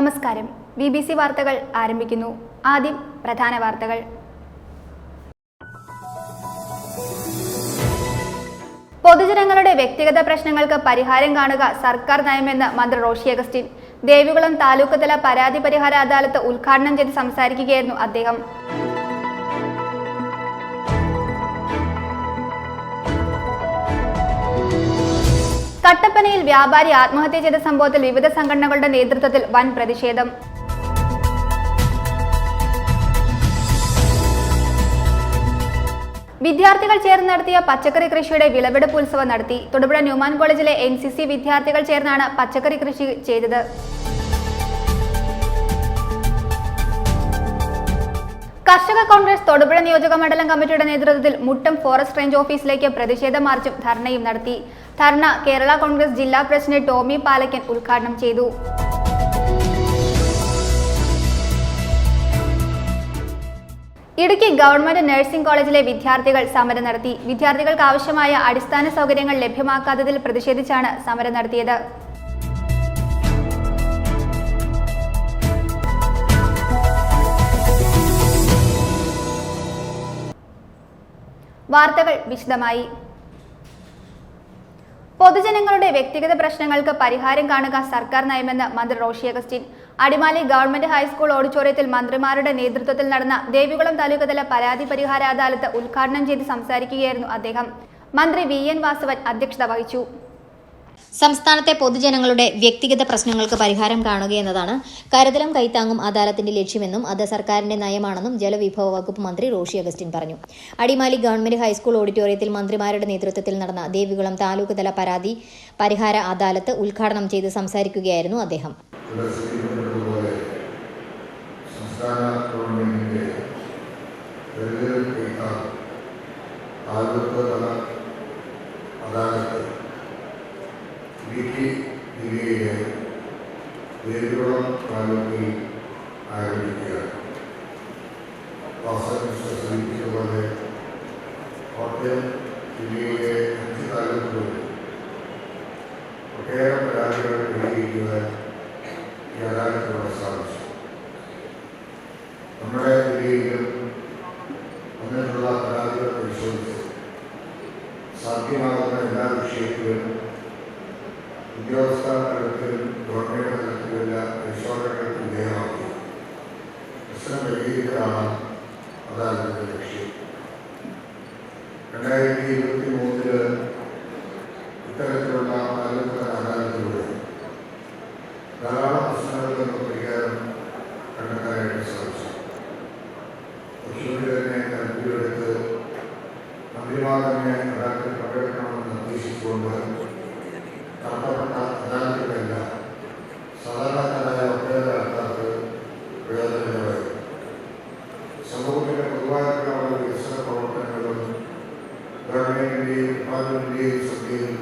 നമസ്കാരം. BBC വാർത്തകൾ ആരംഭിക്കുന്നു. ആദ്യം പ്രധാന വാർത്തകൾ. പൊതുജനങ്ങളുടെ വ്യക്തിഗത പ്രശ്നങ്ങൾക്ക് പരിഹാരം കാണുക സർക്കാർ നയമെന്ന് മന്ത്രി റോഷി അഗസ്റ്റിൻ. ദേവികുളം താലൂക്ക് തല പരാതി പരിഹാര അദാലത്ത് ഉദ്ഘാടനം ചെയ്ത് സംസാരിക്കുകയായിരുന്നു അദ്ദേഹം. കട്ടപ്പനയിൽ വ്യാപാരി ആത്മഹത്യ ചെയ്ത സംഭവത്തിൽ വിവിധ സംഘടനകളുടെ നേതൃത്വത്തിൽ വൻ പ്രതിഷേധം. വിദ്യാർത്ഥികൾ ചേർന്ന് നടത്തിയ പച്ചക്കറി കൃഷിയുടെ വിളവെടുപ്പ് ഉത്സവം നടത്തി. തൊടുപുഴ ന്യൂമാൻ കോളേജിലെ NCC വിദ്യാർത്ഥികൾ ചേർന്നാണ് പച്ചക്കറി കൃഷി ചെയ്തത്. കർഷക കോൺഗ്രസ് തൊടുപുഴ നിയോജക മണ്ഡലം കമ്മിറ്റിയുടെ നേതൃത്വത്തിൽ മുട്ടം ഫോറസ്റ്റ് റേഞ്ച് ഓഫീസിലേക്ക് പ്രതിഷേധ മാർച്ചും ധർണയും നടത്തി. ധർണ കേരള കോൺഗ്രസ് ജില്ലാ പ്രസിഡന്റ് ടോമി പാലക്കൻ ഉദ്ഘാടനം ചെയ്തു. ഇടുക്കി ഗവൺമെന്റ് നഴ്സിംഗ് കോളേജിലെ വിദ്യാർത്ഥികൾ സമരം നടത്തി. വിദ്യാർത്ഥികൾക്ക് ആവശ്യമായ അടിസ്ഥാന സൗകര്യങ്ങൾ ലഭ്യമാക്കാത്തതിൽ പ്രതിഷേധിച്ചാണ് സമരം നടത്തിയത്. വാർത്തകൾ വിശദമായി. പൊതുജനങ്ങളുടെ വ്യക്തിഗത പ്രശ്നങ്ങൾക്ക് പരിഹാരം കാണുക സർക്കാർ നയമെന്ന് മന്ത്രി റോഷി അഗസ്റ്റിൻ. അടിമാലി ഗവൺമെന്റ് ഹൈസ്കൂൾ ഓഡിറ്റോറിയത്തിൽ മന്ത്രിമാരുടെ നേതൃത്വത്തിൽ നടന്ന ദേവികുളം താലൂക്ക് തല പരാതി പരിഹാര അദാലത്ത് ഉദ്ഘാടനം ചെയ്ത് സംസാരിക്കുകയായിരുന്നു അദ്ദേഹം. മന്ത്രി VN വാസവൻ അധ്യക്ഷത വഹിച്ചു. സംസ്ഥാനത്തെ പൊതുജനങ്ങളുടെ വ്യക്തിഗത പ്രശ്നങ്ങൾക്ക് പരിഹാരം കാണുകയെന്നതാണ് കരുതലും കൈത്താങ്ങും അദാലത്തിന്റെ ലക്ഷ്യമെന്നും അത് സർക്കാരിന്റെ നയമാണെന്നും ജലവിഭവ വകുപ്പ് മന്ത്രി റോഷി അഗസ്റ്റിൻ പറഞ്ഞു. അടിമാലി ഗവൺമെന്റ് ഹൈസ്കൂൾ ഓഡിറ്റോറിയത്തിൽ മന്ത്രിമാരുടെ നേതൃത്വത്തിൽ നടന്ന ദേവികുളം താലൂക്ക് തല പരാതി പരിഹാര അദാലത്ത് ഉദ്ഘാടനം ചെയ്ത് സംസാരിക്കുകയായിരുന്നു അദ്ദേഹം. ജില്ലയിലെ ദേവികുളം താലൂക്കിൽ ആരംഭിക്കുകയാണ്. സൂചിപ്പിച്ചതുപോലെ കോട്ടയം ജില്ലയിലെ 5 താലൂക്കുകളിൽ ഒട്ടേറെ പരാതികൾ പരിഹരിക്കുവാൻ ഈ അദാലത്തിലൂടെ സാധിച്ചു. നമ്മുടെ ജില്ലയിലും വന്നിട്ടുള്ള പരാതികൾ പരിശോധിച്ച് സാധ്യമാകുന്ന എല്ലാ വിഷയത്തിലും ഉദ്യോഗസ്ഥ തലത്തിലും ഗവൺമെന്റ് തലത്തിലുള്ള പരിശോധനകൾക്ക് വിധേയമാക്കി പ്രശ്നം പരിഹരിക്കലാണ് അദാലത്തിന്റെ ലക്ഷ്യം. 2023 ഇത്തരത്തിലുള്ള താലൂക്ക് അദാലത്തിലൂടെ ധാരാളം പ്രശ്നങ്ങൾക്ക് നമുക്ക് പരിഹാരം കണ്ടെത്താനായിട്ട് സാധിച്ചു. മുഖ്യമന്ത്രി തന്നെ കൽപ്പിയെടുത്ത് മന്ത്രിമാർ തന്നെ അദാലത്തിൽ പങ്കെടുക്കണമെന്ന് നിർദ്ദേശിച്ചുകൊണ്ട് നടത്തപ്പെട്ട അദാലത്തുകളല്ല സാധാരണക്കാരായ ഒട്ടേറെ ആൾക്കാർക്ക് പ്രയോജനകരമായി. സമൂഹത്തിൻ്റെ പൊതുവായിട്ടുള്ള വളരെ വികസന പ്രവർത്തനങ്ങളും ഗവൺമെൻറ്റിൻ്റെയും ഡിപ്പാർട്ട്മെൻറ്റിൻ്റെയും ശ്രദ്ധയിൽ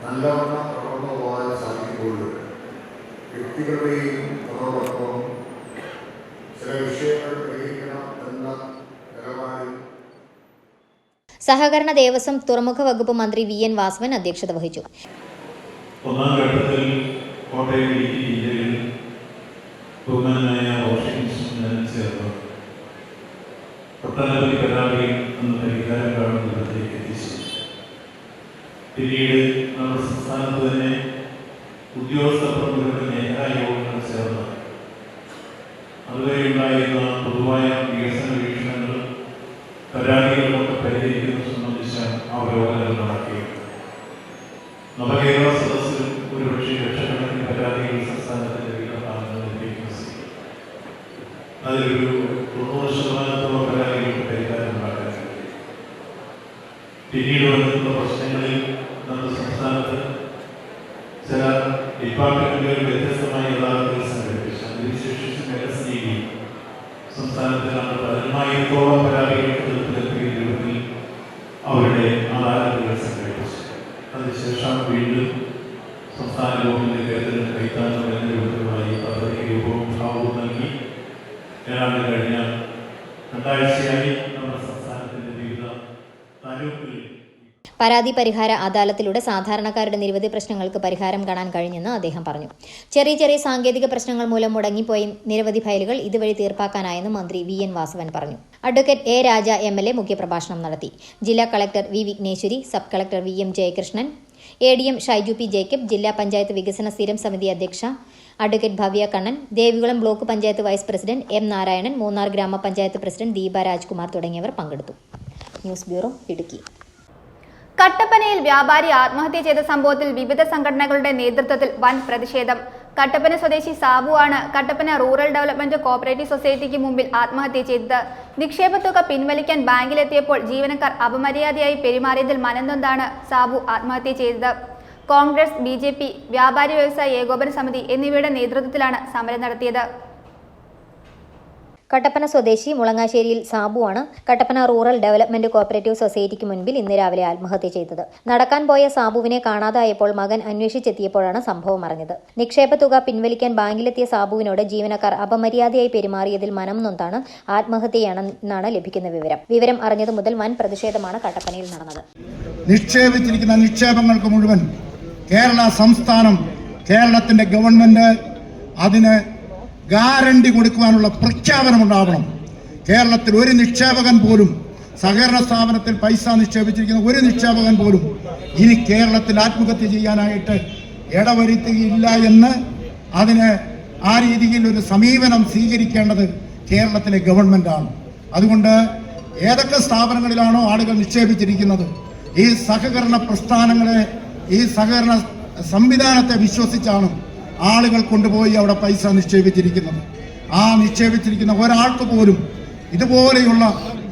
നല്ലവണ്ണം തുടർന്നു പോകാൻ സാധിക്കുമ്പോഴും വ്യക്തികളുടെയും അതോടൊപ്പം ചില വിഷയങ്ങൾ പരിഹരിക്കണം എന്ന നിലപാടിൽ സഹകരണ ദേവസ്വം തുറമുഖ വകുപ്പ് മന്ത്രി VN വാസവൻ അധ്യക്ഷത വഹിച്ചു. ഒന്നാം ഘട്ടത്തിൽ കോട്ടയം ഇടുക്കി ജില്ലയിൽ ബഹുമാനായ ചേർന്ന് ഒട്ടനവധി പരാതികൾ അന്ന് പരിഹാരം കാണുന്നതിലേക്ക് എത്തിച്ചു. പിന്നീട് നമ്മുടെ സംസ്ഥാനത്ത് തന്നെ ഉദ്യോഗസ്ഥ പ്രമുഖരുടെ മേഖലായോഗങ്ങൾ ചേർന്ന് അതുവരെ ഉണ്ടായിരുന്ന പൊതുവായ വികസന വീക്ഷണങ്ങളും പരാതികളുമൊക്കെ പരിഹരിക്കുന്നത് സംബന്ധിച്ച അവലോകനങ്ങൾ നടക്കുകയാണ്. നവകേരള സദസ്സിലും ഒരുപക്ഷെ ലക്ഷക്കണക്കിന് പരാതികൾ സംസ്ഥാനത്തിന്റെ വിവിധ ഭാഗങ്ങളിൽ ലഭിക്കുന്ന സ്ഥിതി. അതിലൊരു 90% പരാതികൾക്ക് പരിഹാരം ഉണ്ടാക്കാൻ കഴിയും. പിന്നീട് വന്നിട്ടുള്ള പ്രശ്നങ്ങളിൽ നമ്മുടെ സംസ്ഥാനത്ത് ചില ഡിപ്പാർട്ട്മെന്റുകൾ വ്യത്യസ്തമായ അദാലത്തുകൾ സംഘടിപ്പിച്ചു. അതിനുശേഷിച്ച് LSDB സംസ്ഥാനത്ത് 10,000-ഓളം പരാതികൾക്ക് തീർപ്പിലെത്തിയ രൂപത്തിൽ അവരുടെ അദാലത്തുകൾ സംഘടിപ്പിച്ചു. അതിനുശേഷം വീണ്ടും സംസ്ഥാന ഗവൺമെന്റ് കേരളത്തിന് കൈത്താങ്ങും എന്ന രൂപത്തിലുമായി പദ്ധതി രൂപവും ഭാവവും നൽകി ഏതാണ്ട് കഴിഞ്ഞ 2 ആഴ്ചയായി നമ്മുടെ സംസ്ഥാനത്തിന്റെ വിവിധ താലൂക്കുകളിൽ പരാതി പരിഹാര അദാലത്തിലൂടെ സാധാരണക്കാരുടെ നിരവധി പ്രശ്നങ്ങൾക്ക് പരിഹാരം കാണാൻ കഴിഞ്ഞെന്ന് അദ്ദേഹം പറഞ്ഞു. ചെറിയ ചെറിയ സാങ്കേതിക പ്രശ്നങ്ങൾ മൂലം മുടങ്ങിപ്പോയി നിരവധി ഫയലുകൾ ഇതുവഴി തീർപ്പാക്കാനായെന്ന് മന്ത്രി VN വാസവൻ പറഞ്ഞു. Advocate A. രാജ MLA മുഖ്യപ്രഭാഷണം നടത്തി. ജില്ലാ collector V. Vighneshwari, sub collector VM Jayakrishnan, ADM Shaiju P. Jacob, ജില്ലാ പഞ്ചായത്ത് വികസന സ്ഥിരം സമിതി അധ്യക്ഷ advocate Bhavya Kannan, Devikulam block panchayat vice president M. Narayanan, Munnar ഗ്രാമപഞ്ചായത്ത് പ്രസിഡന്റ് ദീപ രാജ്കുമാർ തുടങ്ങിയവർ പങ്കെടുത്തു. News bureau, Idukki. കട്ടപ്പനയിൽ വ്യാപാരി ആത്മഹത്യ ചെയ്ത സംഭവത്തിൽ വിവിധ സംഘടനകളുടെ നേതൃത്വത്തിൽ വൻ പ്രതിഷേധം. കട്ടപ്പന സ്വദേശി സാബു ആണ് കട്ടപ്പന റൂറൽ ഡെവലപ്മെന്റ് കോഓപ്പറേറ്റീവ് സൊസൈറ്റിക്ക് മുമ്പിൽ ആത്മഹത്യ ചെയ്തത്. നിക്ഷേപ തുക പിൻവലിക്കാൻ ബാങ്കിലെത്തിയപ്പോൾ ജീവനക്കാർ അപമര്യാദയായി പെരുമാറിയതിൽ മനംനൊന്താണ് സാബു ആത്മഹത്യ ചെയ്തത്. കോൺഗ്രസ്, BJP, വ്യാപാരി വ്യവസായ ഏകോപന സമിതി എന്നിവയുടെ നേതൃത്വത്തിലാണ് സമരം നടത്തിയത്. കട്ടപ്പന സ്വദേശി മുളങ്ങാശ്ശേരിയിൽ സാബുവാണ് കട്ടപ്പന റൂറൽ ഡെവലപ്മെന്റ് കോഓപ്പറേറ്റീവ് സൊസൈറ്റിക്ക് മുൻപിൽ ഇന്ന് രാവിലെ ആത്മഹത്യ ചെയ്തത്. നടക്കാൻ പോയ സാബുവിനെ കാണാതായപ്പോൾ മകൻ അന്വേഷിച്ചെത്തിയപ്പോഴാണ് സംഭവം അറിഞ്ഞത്. നിക്ഷേപ തുക പിൻവലിക്കാൻ ബാങ്കിലെത്തിയ സാബുവിനോട് ജീവനക്കാർ അപമര്യാദയായി പെരുമാറിയതിൽ മനം നൊന്താണ് ആത്മഹത്യയാണെന്നാണ് ലഭിക്കുന്ന വിവരം. വിവരം അറിഞ്ഞതു മുതൽ വൻ പ്രതിഷേധമാണ് കട്ടപ്പനയിൽ നടന്നത്. നിക്ഷേപിച്ചിരിക്കുന്ന നിക്ഷേപങ്ങൾക്ക് മുഴുവൻ കേരള സംസ്ഥാനം, കേരളത്തിന്റെ ഗവൺമെന്റ് അതിന് ഗ്യാരണ്ടി കൊടുക്കുവാനുള്ള പ്രഖ്യാപനമുണ്ടാവണം. കേരളത്തിൽ ഒരു നിക്ഷേപകൻ പോലും, സഹകരണ സ്ഥാപനത്തിൽ പൈസ നിക്ഷേപിച്ചിരിക്കുന്ന ഒരു നിക്ഷേപകൻ പോലും ഇനി കേരളത്തിൽ ആത്മഹത്യ ചെയ്യാനായിട്ട് ഇടവരുത്തുകയില്ല എന്ന് അതിന് ആ രീതിയിൽ ഒരു സമീപനം സ്വീകരിക്കേണ്ടത് കേരളത്തിലെ ഗവൺമെന്റാണ്. അതുകൊണ്ട് ഏതൊക്കെ സ്ഥാപനങ്ങളിലാണോ ആളുകൾ നിക്ഷേപിച്ചിരിക്കുന്നത്, ഈ സഹകരണ പ്രസ്ഥാനങ്ങളെ, ഈ സഹകരണ സംവിധാനത്തെ വിശ്വസിച്ചാണ് ആളുകൾ കൊണ്ടുപോയി അവിടെ പൈസ നിക്ഷേപിച്ചിരിക്കുന്നത്. ആ നിക്ഷേപിച്ചിരിക്കുന്ന ഒരാൾക്ക് പോലും ഇതുപോലെയുള്ള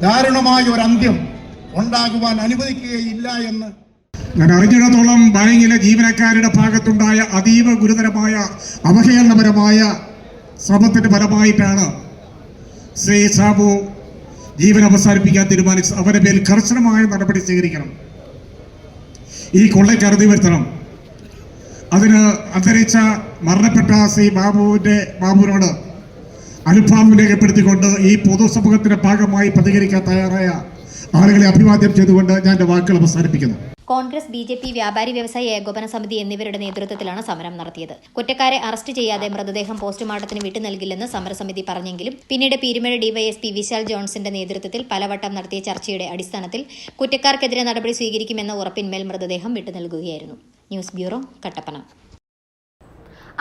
ദാരുണമായ ഒരു അന്ത്യം ഉണ്ടാകുവാൻ അനുവദിക്കുകയില്ല എന്ന് ഞാൻ അറിഞ്ഞിടത്തോളം ബാങ്കിലെ ജീവനക്കാരുടെ ഭാഗത്തുണ്ടായ അതീവ ഗുരുതരമായ അവഹേളനപരമായ ശ്രമത്തിന്റെ ഫലമായിട്ടാണ് ശ്രീ സാബു ജീവൻ അവസാനിപ്പിക്കാൻ തീരുമാനിച്ചത്. അവരുടെ പേരിൽ കർശനമായ നടപടി സ്വീകരിക്കണം. ഈ കൊള്ളയ്ക്ക് അറുതി വരുത്തണം. അതിന് അന്തരിച്ച മരണപ്പെട്ട ശ്രീ ബാബുവിനോട് അനുഭാവം രേഖപ്പെടുത്തിക്കൊണ്ട് ഈ പൊതുസമൂഹത്തിന്റെ ഭാഗമായി പ്രതികരിക്കാൻ തയ്യാറായ ആളുകളെ അഭിവാദ്യം ചെയ്തുകൊണ്ട് ഞാൻ എൻ്റെ വാക്കുകൾ അവസാനിപ്പിക്കുന്നു. കോൺഗ്രസ്, BJP, വ്യാപാരി വ്യവസായ ഏകോപന സമിതി എന്നിവരുടെ നേതൃത്വത്തിലാണ് സമരം നടത്തിയത്. കുറ്റക്കാരെ അറസ്റ്റ് ചെയ്യാതെ മൃതദേഹം പോസ്റ്റ്മോർട്ടത്തിന് വിട്ടു നൽകില്ലെന്ന് സമരസമിതി പറഞ്ഞെങ്കിലും പിന്നീട് പീരുമേട് DYSP വിശാൽ ജോൺസന്റെ നേതൃത്വത്തിൽ പലവട്ടം നടത്തിയ ചർച്ചയുടെ അടിസ്ഥാനത്തിൽ കുറ്റക്കാർക്കെതിരെ നടപടി സ്വീകരിക്കുമെന്ന ഉറപ്പിന്മേൽ മൃതദേഹം വിട്ടു നൽകുകയായിരുന്നു. News bureau, Kattappana.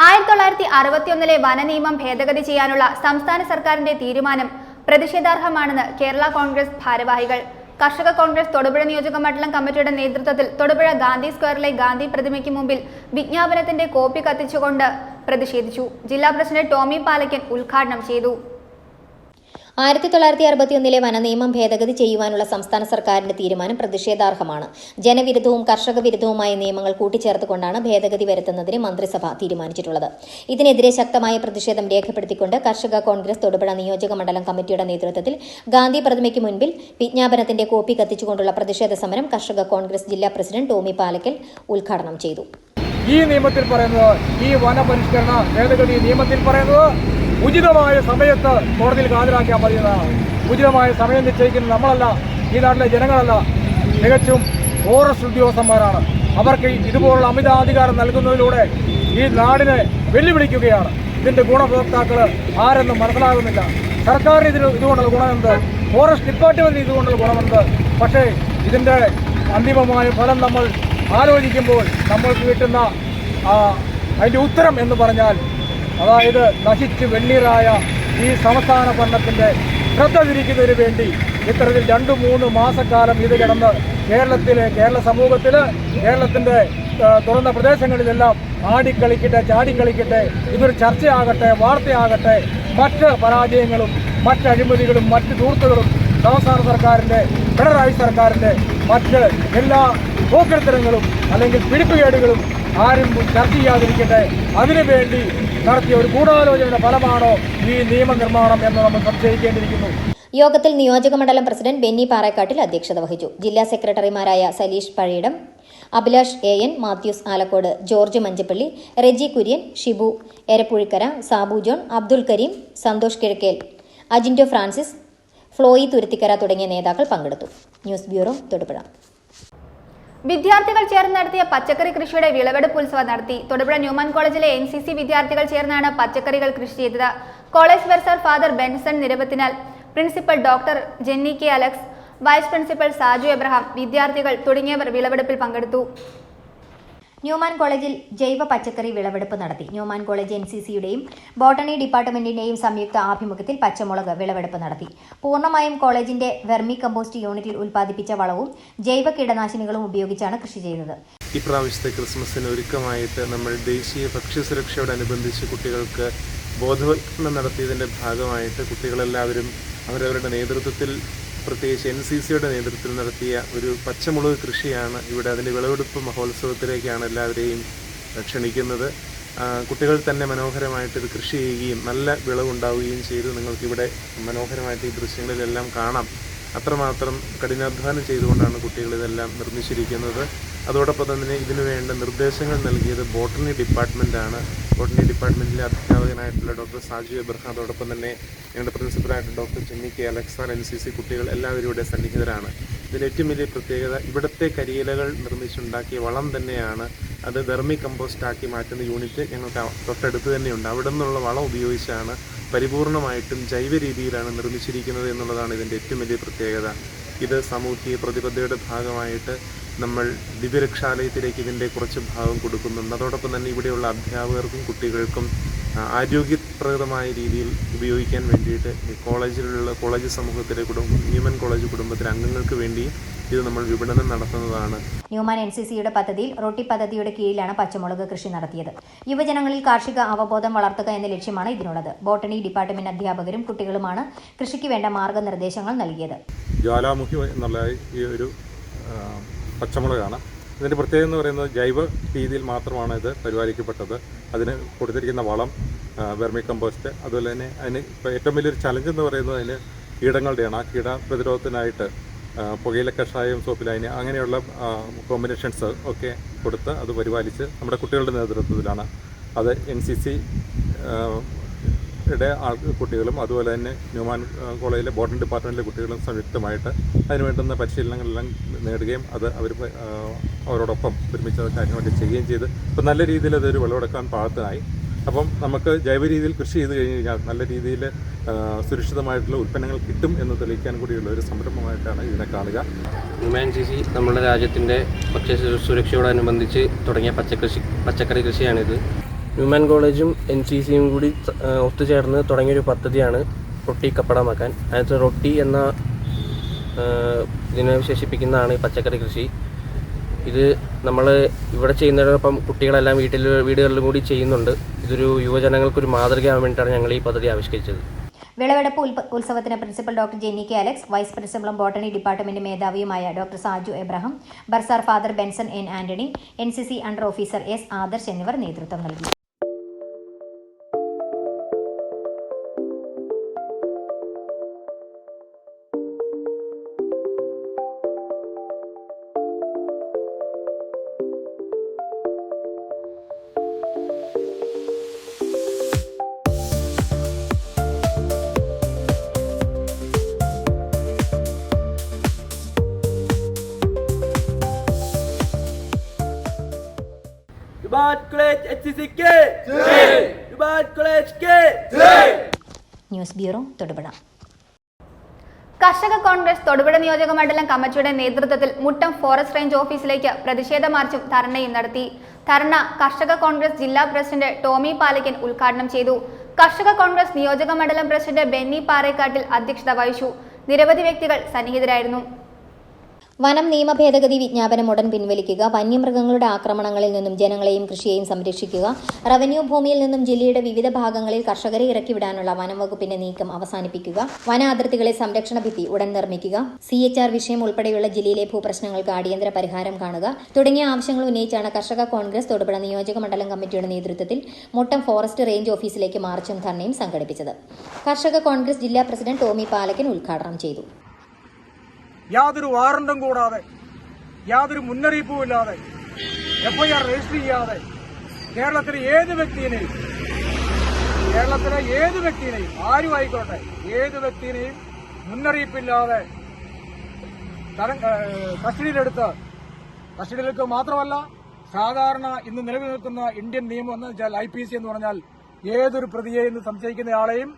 1961 വനനിയമം ഭേദഗതി ചെയ്യാനുള്ള സംസ്ഥാന സർക്കാരിന്റെ തീരുമാനം പ്രതിഷേധാർഹമാണെന്ന് കേരള കോൺഗ്രസ് ഭാരവാഹികൾ. കർഷക കോൺഗ്രസ് തൊടുപുഴ നിയോജക മണ്ഡലം കമ്മിറ്റിയുടെ നേതൃത്വത്തിൽ തൊടുപുഴ ഗാന്ധി സ്ക്വയറിലെ ഗാന്ധി പ്രതിമയ്ക്ക് മുമ്പിൽ വിജ്ഞാപനത്തിന്റെ കോപ്പി കത്തിച്ചുകൊണ്ട് പ്രതിഷേധിച്ചു. ജില്ലാ പ്രസിഡന്റ് ടോമി പാലക്കൻ ഉദ്ഘാടനം ചെയ്തു. 1961 വനനിയമം ഭേദഗതി ചെയ്യുവാനുള്ള സംസ്ഥാന സർക്കാരിന്റെ തീരുമാനം പ്രതിഷേധാർഹമാണ്. ജനവിരുദ്ധവും കർഷക വിരുദ്ധവുമായ നിയമങ്ങൾ കൂട്ടിച്ചേർത്തുകൊണ്ടാണ് ഭേദഗതി വരുത്തുന്നതിന് മന്ത്രിസഭ തീരുമാനിച്ചിട്ടുള്ളത്. ഇതിനെതിരെ ശക്തമായ പ്രതിഷേധം രേഖപ്പെടുത്തിക്കൊണ്ട് കർഷക കോൺഗ്രസ് തൊടുപുഴ നിയോജക മണ്ഡലം കമ്മിറ്റിയുടെ നേതൃത്വത്തിൽ ഗാന്ധി പ്രതിമയ്ക്ക് മുൻപിൽ വിജ്ഞാപനത്തിന്റെ കോപ്പി കത്തിച്ചുകൊണ്ടുള്ള പ്രതിഷേധ സമരം കർഷക കോൺഗ്രസ് ജില്ലാ പ്രസിഡന്റ് ടോമി പാലക്കൽ ഉദ്ഘാടനം ചെയ്തു. ഈ നിയമത്തിൽ പറയുന്നത്, ഈ വനപരിഷ്കരണ ഭേദഗതി നിയമത്തിൽ പറയുന്നത് ഉചിതമായ സമയത്ത് കോടതിയിൽ ഹാജരാക്കിയാൽ മതിയെന്നാണ്. ഉചിതമായ സമയം നിശ്ചയിക്കുന്നത് നമ്മളല്ല, ഈ നാട്ടിലെ ജനങ്ങളല്ല, തികച്ചും ഫോറസ്റ്റ് ഉദ്യോഗസ്ഥന്മാരാണ്. അവർക്ക് ഇതുപോലുള്ള അമിതാധികാരം നൽകുന്നതിലൂടെ ഈ നാടിനെ വെല്ലുവിളിക്കുകയാണ്. ഇതിന്റെ ഗുണഭോക്താക്കൾ ആരെന്നും മനസ്സിലാകുന്നില്ല. സർക്കാരിന് ഇതുകൊണ്ടുള്ള ഗുണമെന്ത്, ഫോറസ്റ്റ് ഡിപ്പാർട്ട്മെന്റിന് ഇതുകൊണ്ടുള്ള ഗുണമെന്ത്. പക്ഷേ ഇതിന്റെ അന്തിമമായ ഫലം നമ്മൾ ആലോചിക്കുമ്പോൾ നമ്മൾക്ക് കിട്ടുന്ന അതിൻ്റെ ഉത്തരം എന്ന് പറഞ്ഞാൽ, അതായത് നശിച്ച് വെണ്ണീറായ ഈ സംസ്ഥാന ഭരണത്തിൻ്റെ ശ്രദ്ധ തിരിക്കുന്നതിന് വേണ്ടി ഇത്തരത്തിൽ 2-3 മാസക്കാലം ഇത് കിടന്ന് കേരള സമൂഹത്തിൽ, കേരളത്തിൻ്റെ തുറന്ന പ്രദേശങ്ങളിലെല്ലാം ആടിക്കളിക്കട്ടെ, ചാടിക്കളിക്കട്ടെ, ഇതൊരു ചർച്ചയാകട്ടെ, വാർത്തയാകട്ടെ. മറ്റ് പരാജയങ്ങളും മറ്റ് അഴിമതികളും മറ്റ് ധൂർത്തുകളും സംസ്ഥാന സർക്കാരിൻ്റെ, പിണറായി സർക്കാരിൻ്റെ മറ്റ് എല്ലാ പോക്കരത്തരങ്ങളും അല്ലെങ്കിൽ പിടിപ്പുകേടുകളും ആരും ചർച്ച ചെയ്യാതിരിക്കട്ടെ. അതിനുവേണ്ടി നടത്തിയ ഒരു ഗൂഢാലോചനയുടെ ഫലമാണോ ഈ നിയമനിർമ്മാണം എന്ന് നമ്മൾ സംശയിക്കേണ്ടിയിരിക്കുന്നു. യോഗത്തിൽ നിയോജക മണ്ഡലം പ്രസിഡന്റ് ബെന്നി പാറേക്കാട്ടിൽ അധ്യക്ഷത വഹിച്ചു. ജില്ലാ സെക്രട്ടറിമാരായ സലീഷ് പഴയിടം, അഭിലാഷ് AN, മാത്യൂസ് ആലക്കോട്, ജോർജ് മഞ്ചപ്പള്ളി, റെജി കുര്യൻ, ഷിബു എരപ്പുഴിക്കര, സാബു ജോൺ, അബ്ദുൽ കരീം, സന്തോഷ് കിഴക്കേൽ, അജിൻഡോ ഫ്രാൻസിസ്, ഫ്ലോയി തുരുത്തിക്കര തുടങ്ങിയ നേതാക്കൾ പങ്കെടുത്തു. News bureau, Thodupuzha. വിദ്യാർത്ഥികൾ ചേർന്ന് നടത്തിയ പച്ചക്കറി കൃഷിയുടെ വിളവെടുപ്പ് ഉത്സവം നടത്തി. തൊടുപുഴ ന്യൂമാൻ കോളേജിലെ NCC വിദ്യാർത്ഥികൾ ചേർന്നാണ് പച്ചക്കറികൾ കൃഷി ചെയ്തത്. College bursar father Benson Niravathinal, principal doctor Jenny K Alex, vice principal Saju Abraham, വിദ്യാർത്ഥികൾ തുടങ്ങിയവർ വിളവെടുപ്പിൽ പങ്കെടുത്തു. ന്യൂമാൻ കോളേജിൽ ജൈവ പച്ചക്കറി വിളവെടുപ്പ് നടത്തി. ന്യൂമാൻ കോളേജ് NCCയുടെയും ബോട്ടണി ഡിപ്പാർട്ട്മെന്റിന്റെയും സംയുക്ത ആഭിമുഖ്യത്തിൽ പച്ചമുളക് വിളവെടുപ്പ് നടത്തി. പൂർണ്ണമായും കോളേജിന്റെ വെർമി കമ്പോസ്റ്റ് യൂണിറ്റിൽ ഉൽപ്പാദിപ്പിച്ച വളവും ജൈവ കീടനാശിനികളും ഉപയോഗിച്ചാണ് കൃഷി ചെയ്തത്. ഇപ്രാവശ്യത്തെ ക്രിസ്മസിന് ഒരുക്കമായിട്ട് നമ്മൾ ദേശീയ ഭക്ഷ്യസുരക്ഷയോടനുബന്ധിച്ച് കുട്ടികൾക്ക് ബോധവൽക്കരണം നടത്തിയതിൻ്റെ ഭാഗമായിട്ട് കുട്ടികളെല്ലാവരും അവരവരുടെ നേതൃത്വത്തിൽ, പ്രത്യേകിച്ച് NCCയുടെ നേതൃത്വത്തിൽ നടത്തിയ ഒരു പച്ചമുളക് കൃഷിയാണ് ഇവിടെ. അതിൻ്റെ വിളവെടുപ്പ് മഹോത്സവത്തിലേക്കാണ് എല്ലാവരെയും ക്ഷണിക്കുന്നത്. കുട്ടികൾ തന്നെ മനോഹരമായിട്ട് ഇത് കൃഷി ചെയ്യുകയും നല്ല വിളവുണ്ടാവുകയും ചെയ്തു. നിങ്ങൾക്കിവിടെ മനോഹരമായിട്ട് ഈ ദൃശ്യങ്ങളിലെല്ലാം കാണാം. അത്രമാത്രം കഠിനാധ്വാനം ചെയ്തുകൊണ്ടാണ് കുട്ടികൾ ഇതെല്ലാം നിർമ്മിച്ചിരിക്കുന്നത്. അതോടൊപ്പം തന്നെ ഇതിനു വേണ്ട നിർദ്ദേശങ്ങൾ നൽകിയത് ബോട്ടണി ഡിപ്പാർട്ട്മെൻറ്റാണ്. ബോട്ടണി ഡിപ്പാർട്ട്മെൻറ്റിലെ അധ്യാപകനായിട്ടുള്ള ഡോക്ടർ സാജു എബ്രഹാം, അതോടൊപ്പം തന്നെ ഞങ്ങളുടെ പ്രിൻസിപ്പലായിട്ട് doctor Jenny K Alex, NCC കുട്ടികൾ എല്ലാവരും ഇവിടെ സന്നിഹിതരാണ്. ഇതിൻ്റെ ഏറ്റവും വലിയ പ്രത്യേകത ഇവിടുത്തെ കരിയിലകൾ നിർമ്മിച്ചുണ്ടാക്കിയ വളം തന്നെയാണ്. അത് വെർമി കമ്പോസ്റ്റാക്കി മാറ്റുന്ന യൂണിറ്റ് ഞങ്ങൾക്ക് തൊട്ടടുത്ത് തന്നെയുണ്ട്. അവിടെ നിന്നുള്ള വളം ഉപയോഗിച്ചാണ് പരിപൂർണമായിട്ടും ജൈവ രീതിയിലാണ് നിർമ്മിച്ചിരിക്കുന്നത് എന്നുള്ളതാണ് ഇതിൻ്റെ ഏറ്റവും വലിയ പ്രത്യേകത. ഇത് സാമൂഹിക പ്രതിബദ്ധതയുടെ ഭാഗമായിട്ട് നമ്മൾ ദിവ്യരക്ഷാലയത്തിലേക്ക് ഇതിൻ്റെ കുറച്ച് ഭാഗം കൊടുക്കുന്നുണ്ട്. അതോടൊപ്പം തന്നെ ഇവിടെയുള്ള അധ്യാപകർക്കും കുട്ടികൾക്കും ആരോഗ്യപ്രദമായ രീതിയിൽ ഉപയോഗിക്കാൻ വേണ്ടിയിട്ട് കോളേജ് സമൂഹത്തിലെ ന്യൂമാൻ കോളേജ് കുടുംബത്തിലെ അംഗങ്ങൾക്ക് വേണ്ടി ഇത് നമ്മൾ വിപണനം നടത്തുന്നതാണ്. ന്യൂമാൻ NCCയുടെ പദ്ധതിയിൽ റൊട്ടി പദ്ധതിയുടെ കീഴിലാണ് പച്ചമുളക് കൃഷി നടത്തിയത്. യുവജനങ്ങളിൽ കാർഷിക അവബോധം വളർത്തുക എന്ന ലക്ഷ്യമാണ് ഇതിനുള്ളത്. ബോട്ടണി ഡിപ്പാർട്ട്മെന്റ് അധ്യാപകരും കുട്ടികളുമാണ് കൃഷിക്ക് വേണ്ട മാർഗനിർദ്ദേശങ്ങൾ നൽകിയത്. ജ്വാലാമുഖി എന്നുള്ള ഈ ഒരു പച്ചമുളകാണ്. ഇതിൻ്റെ പ്രത്യേകത എന്ന് പറയുന്നത് ജൈവ രീതിയിൽ മാത്രമാണ് ഇത് പരിപാലിക്കപ്പെട്ടത്. അതിന് കൊടുത്തിരിക്കുന്ന വളം വെർമി കമ്പോസ്റ്റ്, അതുപോലെ തന്നെ അതിന് ഇപ്പോൾ ഏറ്റവും വലിയൊരു ചലഞ്ച് എന്ന് പറയുന്നത് അതിന് കീടങ്ങളുടെയാണ്. ആ കീട പ്രതിരോധത്തിനായിട്ട് പുകയില കഷായം, സോപ്പിലൈന് അങ്ങനെയുള്ള കോമ്പിനേഷൻസ് ഒക്കെ കൊടുത്ത് അത് പരിപാലിച്ച് നമ്മുടെ കുട്ടികളുടെ നേതൃത്വത്തിലാണ്. അത് NCC കുട്ടികളും അതുപോലെ തന്നെ ന്യൂമാൻ കോളേജിലെ ബോട്ടണി ഡിപ്പാർട്ട്മെൻറ്റിലെ കുട്ടികളും സംയുക്തമായിട്ട് അതിന് വേണ്ടുന്ന പരിശീലനങ്ങളെല്ലാം നേടുകയും അത് അവരോടൊപ്പം ഒരുമിച്ച് കാര്യങ്ങളൊക്കെ ചെയ്യുകയും ചെയ്ത് ഇപ്പം നല്ല രീതിയിൽ അതൊരു വിളവെടുക്കാൻ പാകത്തിനായി. അപ്പം നമുക്ക് ജൈവ രീതിയിൽ കൃഷി ചെയ്ത് കഴിഞ്ഞ് കഴിഞ്ഞാൽ നല്ല രീതിയിൽ സുരക്ഷിതമായിട്ടുള്ള ഉൽപ്പന്നങ്ങൾ കിട്ടും എന്ന് തെളിയിക്കാൻ കൂടിയുള്ള ഒരു സംരംഭമായിട്ടാണ് ഇതിനെ കാണുക. ന്യൂമാൻ NCC നമ്മുടെ രാജ്യത്തിൻ്റെ ഭക്ഷ്യസുരക്ഷയോടനുബന്ധിച്ച് തുടങ്ങിയ പച്ചക്കറി കൃഷിയാണിത്. ന്യൂമാൻ കോളേജും NCCയും കൂടി ഒത്തുചേർന്ന് തുടങ്ങിയൊരു പദ്ധതിയാണ് റൊട്ടി കപ്പടമാക്കാൻ. അതിനകത്ത് റൊട്ടി എന്ന ഇതിനെ വിശേഷിപ്പിക്കുന്നതാണ് ഈ പച്ചക്കറി കൃഷി. ഇത് നമ്മൾ ഇവിടെ ചെയ്യുന്നതിനൊപ്പം കുട്ടികളെല്ലാം വീടുകളിലും കൂടി ചെയ്യുന്നുണ്ട്. ഇതൊരു യുവജനങ്ങൾക്കൊരു മാതൃകയാവാൻ വേണ്ടിയിട്ടാണ് ഞങ്ങൾ ഈ പദ്ധതി ആവിഷ്കരിച്ചത്. വിളവെടുപ്പ് ഉത്സവത്തിന് principal doctor Jenny K Alex, vice പ്രിൻസിപ്പലും ബോട്ടണി ഡിപ്പാർട്ട്മെന്റ് മേധാവിയുമായ doctor Saju Abraham, bursar father Benson N Antony, NCC under officer S Adarsh എന്നിവർ നേതൃത്വം നൽകി. News bureau, Thodupuzha. കർഷക കോൺഗ്രസ് തൊടുപുഴ നിയോജക മണ്ഡലം കമ്മിറ്റിയുടെ നേതൃത്വത്തിൽ മുട്ടം ഫോറസ്റ്റ് റേഞ്ച് ഓഫീസിലേക്ക് പ്രതിഷേധ മാർച്ചും ധർണയും നടത്തി. ധർണ കർഷക കോൺഗ്രസ് ജില്ലാ പ്രസിഡന്റ് ടോമി പാലക്കൻ ഉദ്ഘാടനം ചെയ്തു. കർഷക കോൺഗ്രസ് നിയോജക മണ്ഡലം പ്രസിഡന്റ് ബെന്നി പാറേക്കാട്ടിൽ അധ്യക്ഷത വഹിച്ചു. നിരവധി വ്യക്തികൾ സന്നിഹിതരായിരുന്നു. വനം നിയമ ഭേദഗതി വിജ്ഞാപനം ഉടൻ പിൻവലിക്കുക, വന്യമൃഗങ്ങളുടെ ആക്രമണങ്ങളിൽ നിന്നും ജനങ്ങളെയും കൃഷിയെയും സംരക്ഷിക്കുക, റവന്യൂ ഭൂമിയിൽ നിന്നും ജില്ലയുടെ വിവിധ ഭാഗങ്ങളിൽ കർഷകരെ ഇറക്കിവിടാനുള്ള വനം വകുപ്പിന്റെ നീക്കം അവസാനിപ്പിക്കുക, വന അതിർത്തികളെ സംരക്ഷണ ഭിത്തി ഉടൻ നിർമ്മിക്കുക, CHR വിഷയം ഉൾപ്പെടെയുള്ള ജില്ലയിലെ ഭൂപ്രശ്നങ്ങൾക്ക് അടിയന്തര പരിഹാരം കാണുക തുടങ്ങിയ ആവശ്യങ്ങൾ ഉന്നയിച്ചാണ് കർഷക കോൺഗ്രസ് തൊടുപുഴ നിയോജക മണ്ഡലം കമ്മിറ്റിയുടെ നേതൃത്വത്തിൽ മുട്ടം ഫോറസ്റ്റ് റേഞ്ച് ഓഫീസിലേക്ക് മാർച്ചും ധർണയും സംഘടിപ്പിച്ചത്. കർഷക കോൺഗ്രസ് ജില്ലാ പ്രസിഡന്റ് ടോമി പാലക്കൻ ഉദ്ഘാടനം ചെയ്തു. യാതൊരു വാറണ്ടും കൂടാതെ, യാതൊരു മുന്നറിയിപ്പും ഇല്ലാതെ, FIR രജിസ്റ്റർ ചെയ്യാതെ കേരളത്തിലെ ഏത് വ്യക്തിയെയും ആരും ആയിക്കോട്ടെ, ഏത് വ്യക്തിയെയും മുന്നറിയിപ്പില്ലാതെ കസ്റ്റഡിയിലെടുത്ത് കസ്റ്റഡിയിലേക്ക് മാത്രമല്ല, സാധാരണ ഇന്ന് നിലവിൽ നിൽക്കുന്ന ഇന്ത്യൻ നിയമം എന്ന് വെച്ചാൽ IPC എന്ന് പറഞ്ഞാൽ ഏതൊരു പ്രതിയെ എന്ന് സംശയിക്കുന്നയാളെയും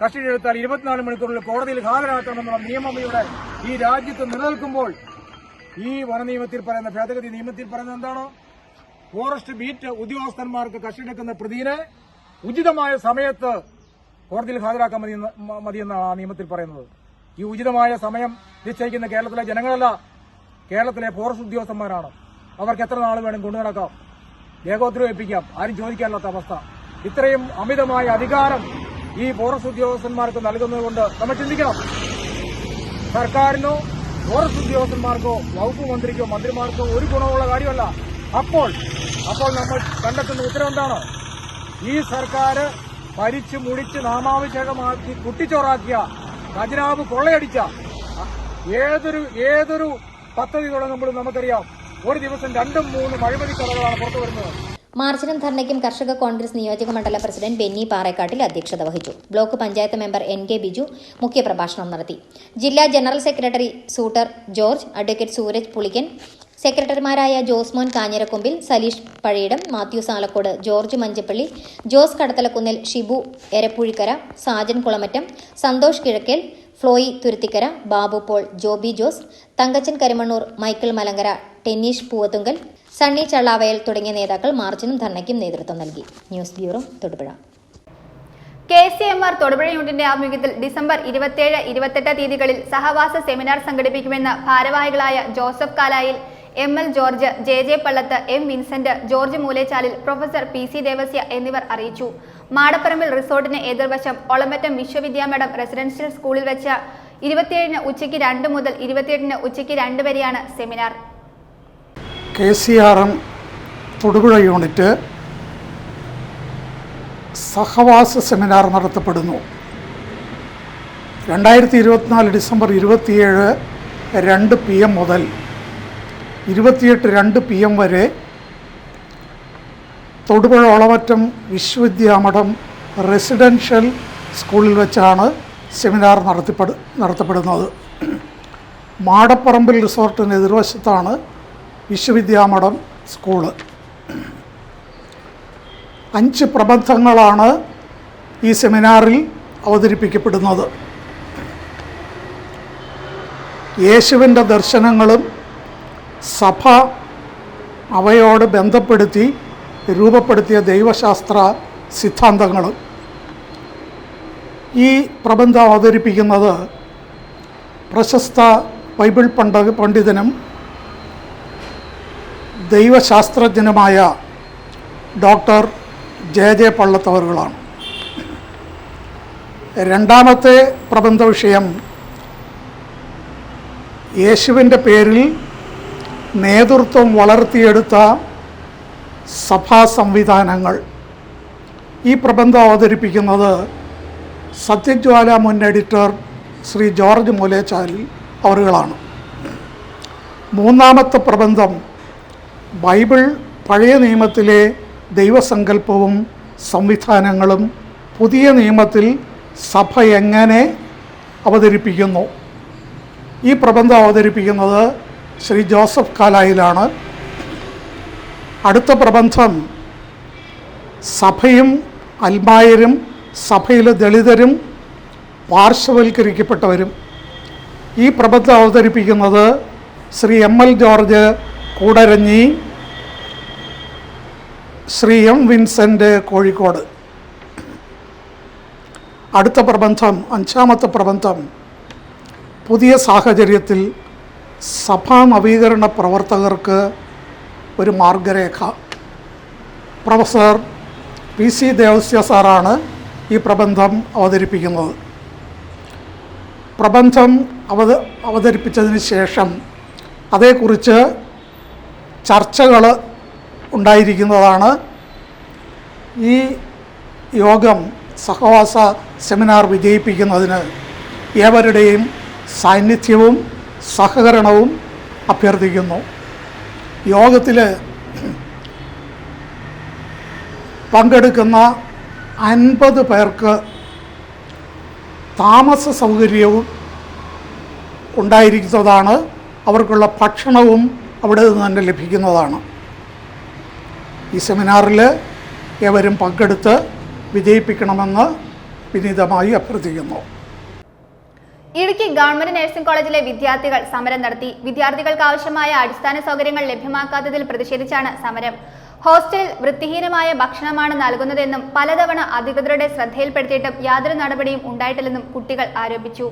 കസ്റ്റഡിയെടുത്താൽ 24 മണിക്കൂറിൽ കോടതിയിൽ ഹാജരാക്കണമെന്നുള്ള നിയമം ഇവിടെ ഈ രാജ്യത്ത് നിലനിൽക്കുമ്പോൾ ഈ വനനിയമത്തിൽ പറയുന്ന ഭേദഗതി നിയമത്തിൽ പറയുന്നത് എന്താണോ? ഫോറസ്റ്റ് ബീറ്റ് ഉദ്യോഗസ്ഥന്മാർക്ക് കസ്റ്റഡിയെടുക്കുന്ന പ്രതിയെ ഉചിതമായ സമയത്ത് കോടതിയിൽ ഹാജരാക്കാൻ മതിയെന്നാണ് ആ നിയമത്തിൽ പറയുന്നത്. ഈ ഉചിതമായ സമയം നിശ്ചയിക്കുന്ന കേരളത്തിലെ ജനങ്ങളല്ല, കേരളത്തിലെ ഫോറസ്റ്റ് ഉദ്യോഗസ്ഥന്മാരാണ്. അവർക്ക് എത്ര നാൾ വേണം കൊണ്ടു നടക്കാം, ഏകോദ്രവിപ്പിക്കാം, ആരും ചോദിക്കാനില്ലാത്ത അവസ്ഥ. ഇത്രയും അമിതമായ അധികാരം ഈ ഫോറസ്റ്റ് ഉദ്യോഗസ്ഥന്മാർക്ക് നൽകുന്നതുകൊണ്ട് നമ്മൾ ചിന്തിക്കണം. സർക്കാരിനോ ഫോറസ്റ്റ് ഉദ്യോഗസ്ഥന്മാർക്കോ വകുപ്പ് മന്ത്രിക്കോ മന്ത്രിമാർക്കോ ഒരു ഗുണമുള്ള കാര്യമല്ല. അപ്പോൾ നമ്മൾ കണ്ടെത്തുന്ന ഉത്തരം എന്താണ്? ഈ സർക്കാർ ഭരിച്ചു മുടിച്ച് നാമാഭിഷേകമാക്കി കുട്ടിച്ചോറാക്കിയ, ഖജനാവ് കൊള്ളയടിച്ച ഏതൊരു പദ്ധതി തുടങ്ങുമ്പോഴും നമുക്കറിയാം ഒരു ദിവസം 2-3 അഴിമതി കഥകളാണ് പുറത്തു വരുന്നത്. മാർച്ചിനും ധർണയ്ക്കും കർഷക കോൺഗ്രസ് നിയോജക മണ്ഡലം പ്രസിഡന്റ് ബെന്നി പാറേക്കാട്ടിൽ അധ്യക്ഷത വഹിച്ചു. Block panchayat member NK Biju മുഖ്യപ്രഭാഷണം നടത്തി. ജില്ലാ general secretary Sooter George, advocate Sooraj Pulickan, സെക്രട്ടറിമാരായ ജോസ്മോൻ കാഞ്ഞിരക്കൊമ്പിൽ, സലീഷ് പഴയിടം, മാത്യു സാലക്കോട്, ജോർജ് മഞ്ചപ്പള്ളി, ജോസ് കടത്തലക്കുന്നിൽ, ഷിബു എരപ്പുഴിക്കര, സാജൻ കുളമറ്റം, സന്തോഷ് കിഴക്കേൽ, ഫ്ലോയി തുരുത്തിക്കര, ബാബു പോൾ, ജോബി ജോസ്, തങ്കച്ചൻ കരിമണ്ണൂർ, മൈക്കിൾ മലങ്കര, ടെന്നീഷ് പൂവത്തുങ്കൽ, സണ്ണി ചള്ളാവയൽ തുടങ്ങിയ നേതാക്കൾ മാർച്ചിനും ധർണയ്ക്കും നേതൃത്വം നൽകി. News bureau, Thodupuzha. KCMR Thodupuzha യൂണിറ്റിന്റെ ആഭിമുഖ്യത്തിൽ ഡിസംബർ 27, 28 തീയതികളിൽ സഹവാസ സെമിനാർ സംഘടിപ്പിക്കുമെന്ന് ഭാരവാഹികളായ ജോസഫ് കാലായിൽ, ML George, JJ Pallath, M Vincent, George Moolechalil, professor PC Devasya എന്നിവർ അറിയിച്ചു. മാടപ്പറമ്പിൽ റിസോർട്ടിന് എതിർവശം ഒളമറ്റം വിശ്വവിദ്യാമഠം റെസിഡൻഷ്യൽ സ്കൂളിൽ വെച്ച് 27 ഉച്ചയ്ക്ക് 2 മുതൽ 28 ഉച്ചയ്ക്ക് 2 വരെയാണ് സെമിനാർ. KCRM തൊടുപുഴ യൂണിറ്റ് സഹവാസ സെമിനാർ നടത്തപ്പെടുന്നു. 2024 ഡിസംബർ 27 2 PM മുതൽ 28 2 PM വരെ തൊടുപുഴ ഒളമറ്റം വിശ്വവിദ്യാമഠം റെസിഡൻഷ്യൽ സ്കൂളിൽ വെച്ചാണ് സെമിനാർ നടത്തപ്പെടുന്നത്. മാടപ്പറമ്പിൽ റിസോർട്ടിന് എതിർവശത്താണ് വിശ്വവിദ്യാമഠം സ്കൂള്. 5 പ്രബന്ധങ്ങളാണ് ഈ സെമിനാറിൽ അവതരിപ്പിക്കപ്പെടുന്നത്. യേശുവിൻ്റെ ദർശനങ്ങളും സഭ അവയോട് ബന്ധപ്പെടുത്തി രൂപപ്പെടുത്തിയ ദൈവശാസ്ത്ര സിദ്ധാന്തങ്ങളും. ഈ പ്രബന്ധം അവതരിപ്പിക്കുന്നത് പ്രശസ്ത ബൈബിൾ പണ്ഡിതനും ദൈവശാസ്ത്രജ്ഞനുമായ ഡോക്ടർ JJ പള്ളത്തവറുകളാണ്. രണ്ടാമത്തെ പ്രബന്ധ വിഷയം യേശുവിൻ്റെ പേരിൽ നേതൃത്വം വളർത്തിയെടുത്ത സഭാ സംവിധാനങ്ങൾ. ഈ പ്രബന്ധം അവതരിപ്പിക്കുന്നത് സത്യജ്വാല മുൻ എഡിറ്റർ ശ്രീ ജോർജ് മൂലേച്ചാലിൽ അവറുകളാണ്. മൂന്നാമത്തെ പ്രബന്ധം ബൈബിൾ പഴയ നിയമത്തിലെ ദൈവസങ്കല്പവും സംവിധാനങ്ങളും പുതിയ നിയമത്തിൽ സഭ എങ്ങനെ അവതരിപ്പിക്കുന്നു. ഈ പ്രബന്ധം അവതരിപ്പിക്കുന്നത് ശ്രീ ജോസഫ് കാലായിലാണ്. അടുത്ത പ്രബന്ധം സഭയും അൽമായരും സഭയിലെ ദളിതരും പാർശ്വവൽക്കരിക്കപ്പെട്ടവരും. ഈ പ്രബന്ധം അവതരിപ്പിക്കുന്നത് Shri ML George Koodaranji, Shri M Vincent Kozhikode. അടുത്ത പ്രബന്ധം, 5ാമത്തെ പ്രബന്ധം, പുതിയ സാഹചര്യത്തിൽ സഭാ നവീകരണ പ്രവർത്തകർക്ക് ഒരു മാർഗരേഖ. പ്രൊഫസർ PC ദേവസ്യ സാറാണ് ഈ പ്രബന്ധം അവതരിപ്പിക്കുന്നത്. പ്രബന്ധം അവതരിപ്പിച്ചതിന് ശേഷം അതേക്കുറിച്ച് ചർച്ചകൾ ഉണ്ടായിരിക്കുന്നതാണ്. ഈ യോഗം സഹവാസ സെമിനാർ വിജയിപ്പിക്കുന്നതിന് ഏവരുടെയും സാന്നിധ്യവും സഹകരണവും അഭ്യർത്ഥിക്കുന്നു. യോഗത്തിൽ പങ്കെടുക്കുന്ന 50 പേർക്ക് താമസ സൗകര്യവും ഉണ്ടായിരിക്കുന്നതാണ്. അവർക്കുള്ള ഭക്ഷണവും അവിടെ നിന്ന് തന്നെ ലഭിക്കുന്നതാണ്. ഈ സെമിനാറിൽ ഏവരും പങ്കെടുത്ത് വിജയിപ്പിക്കണമെന്ന് വിനീതമായി അഭ്യർത്ഥിക്കുന്നു. ഇടുക്കി ഗവൺമെന്റ് നഴ്സിംഗ് കോളേജിലെ വിദ്യാർത്ഥികൾ സമരം നടത്തി. വിദ്യാർത്ഥികൾക്ക് ആവശ്യമായ അടിസ്ഥാന സൗകര്യങ്ങൾ ലഭ്യമാക്കാത്തതിൽ പ്രതിഷേധിച്ചാണ് സമരം. ഹോസ്റ്റലിൽ വൃത്തിഹീനമായ ഭക്ഷണമാണ് നൽകുന്നതെന്നും പലതവണ അധികൃതരുടെ ശ്രദ്ധയിൽപ്പെടുത്തിയിട്ടും യാതൊരു നടപടിയും ഉണ്ടായിട്ടില്ലെന്നും കുട്ടികൾ ആരോപിച്ചു.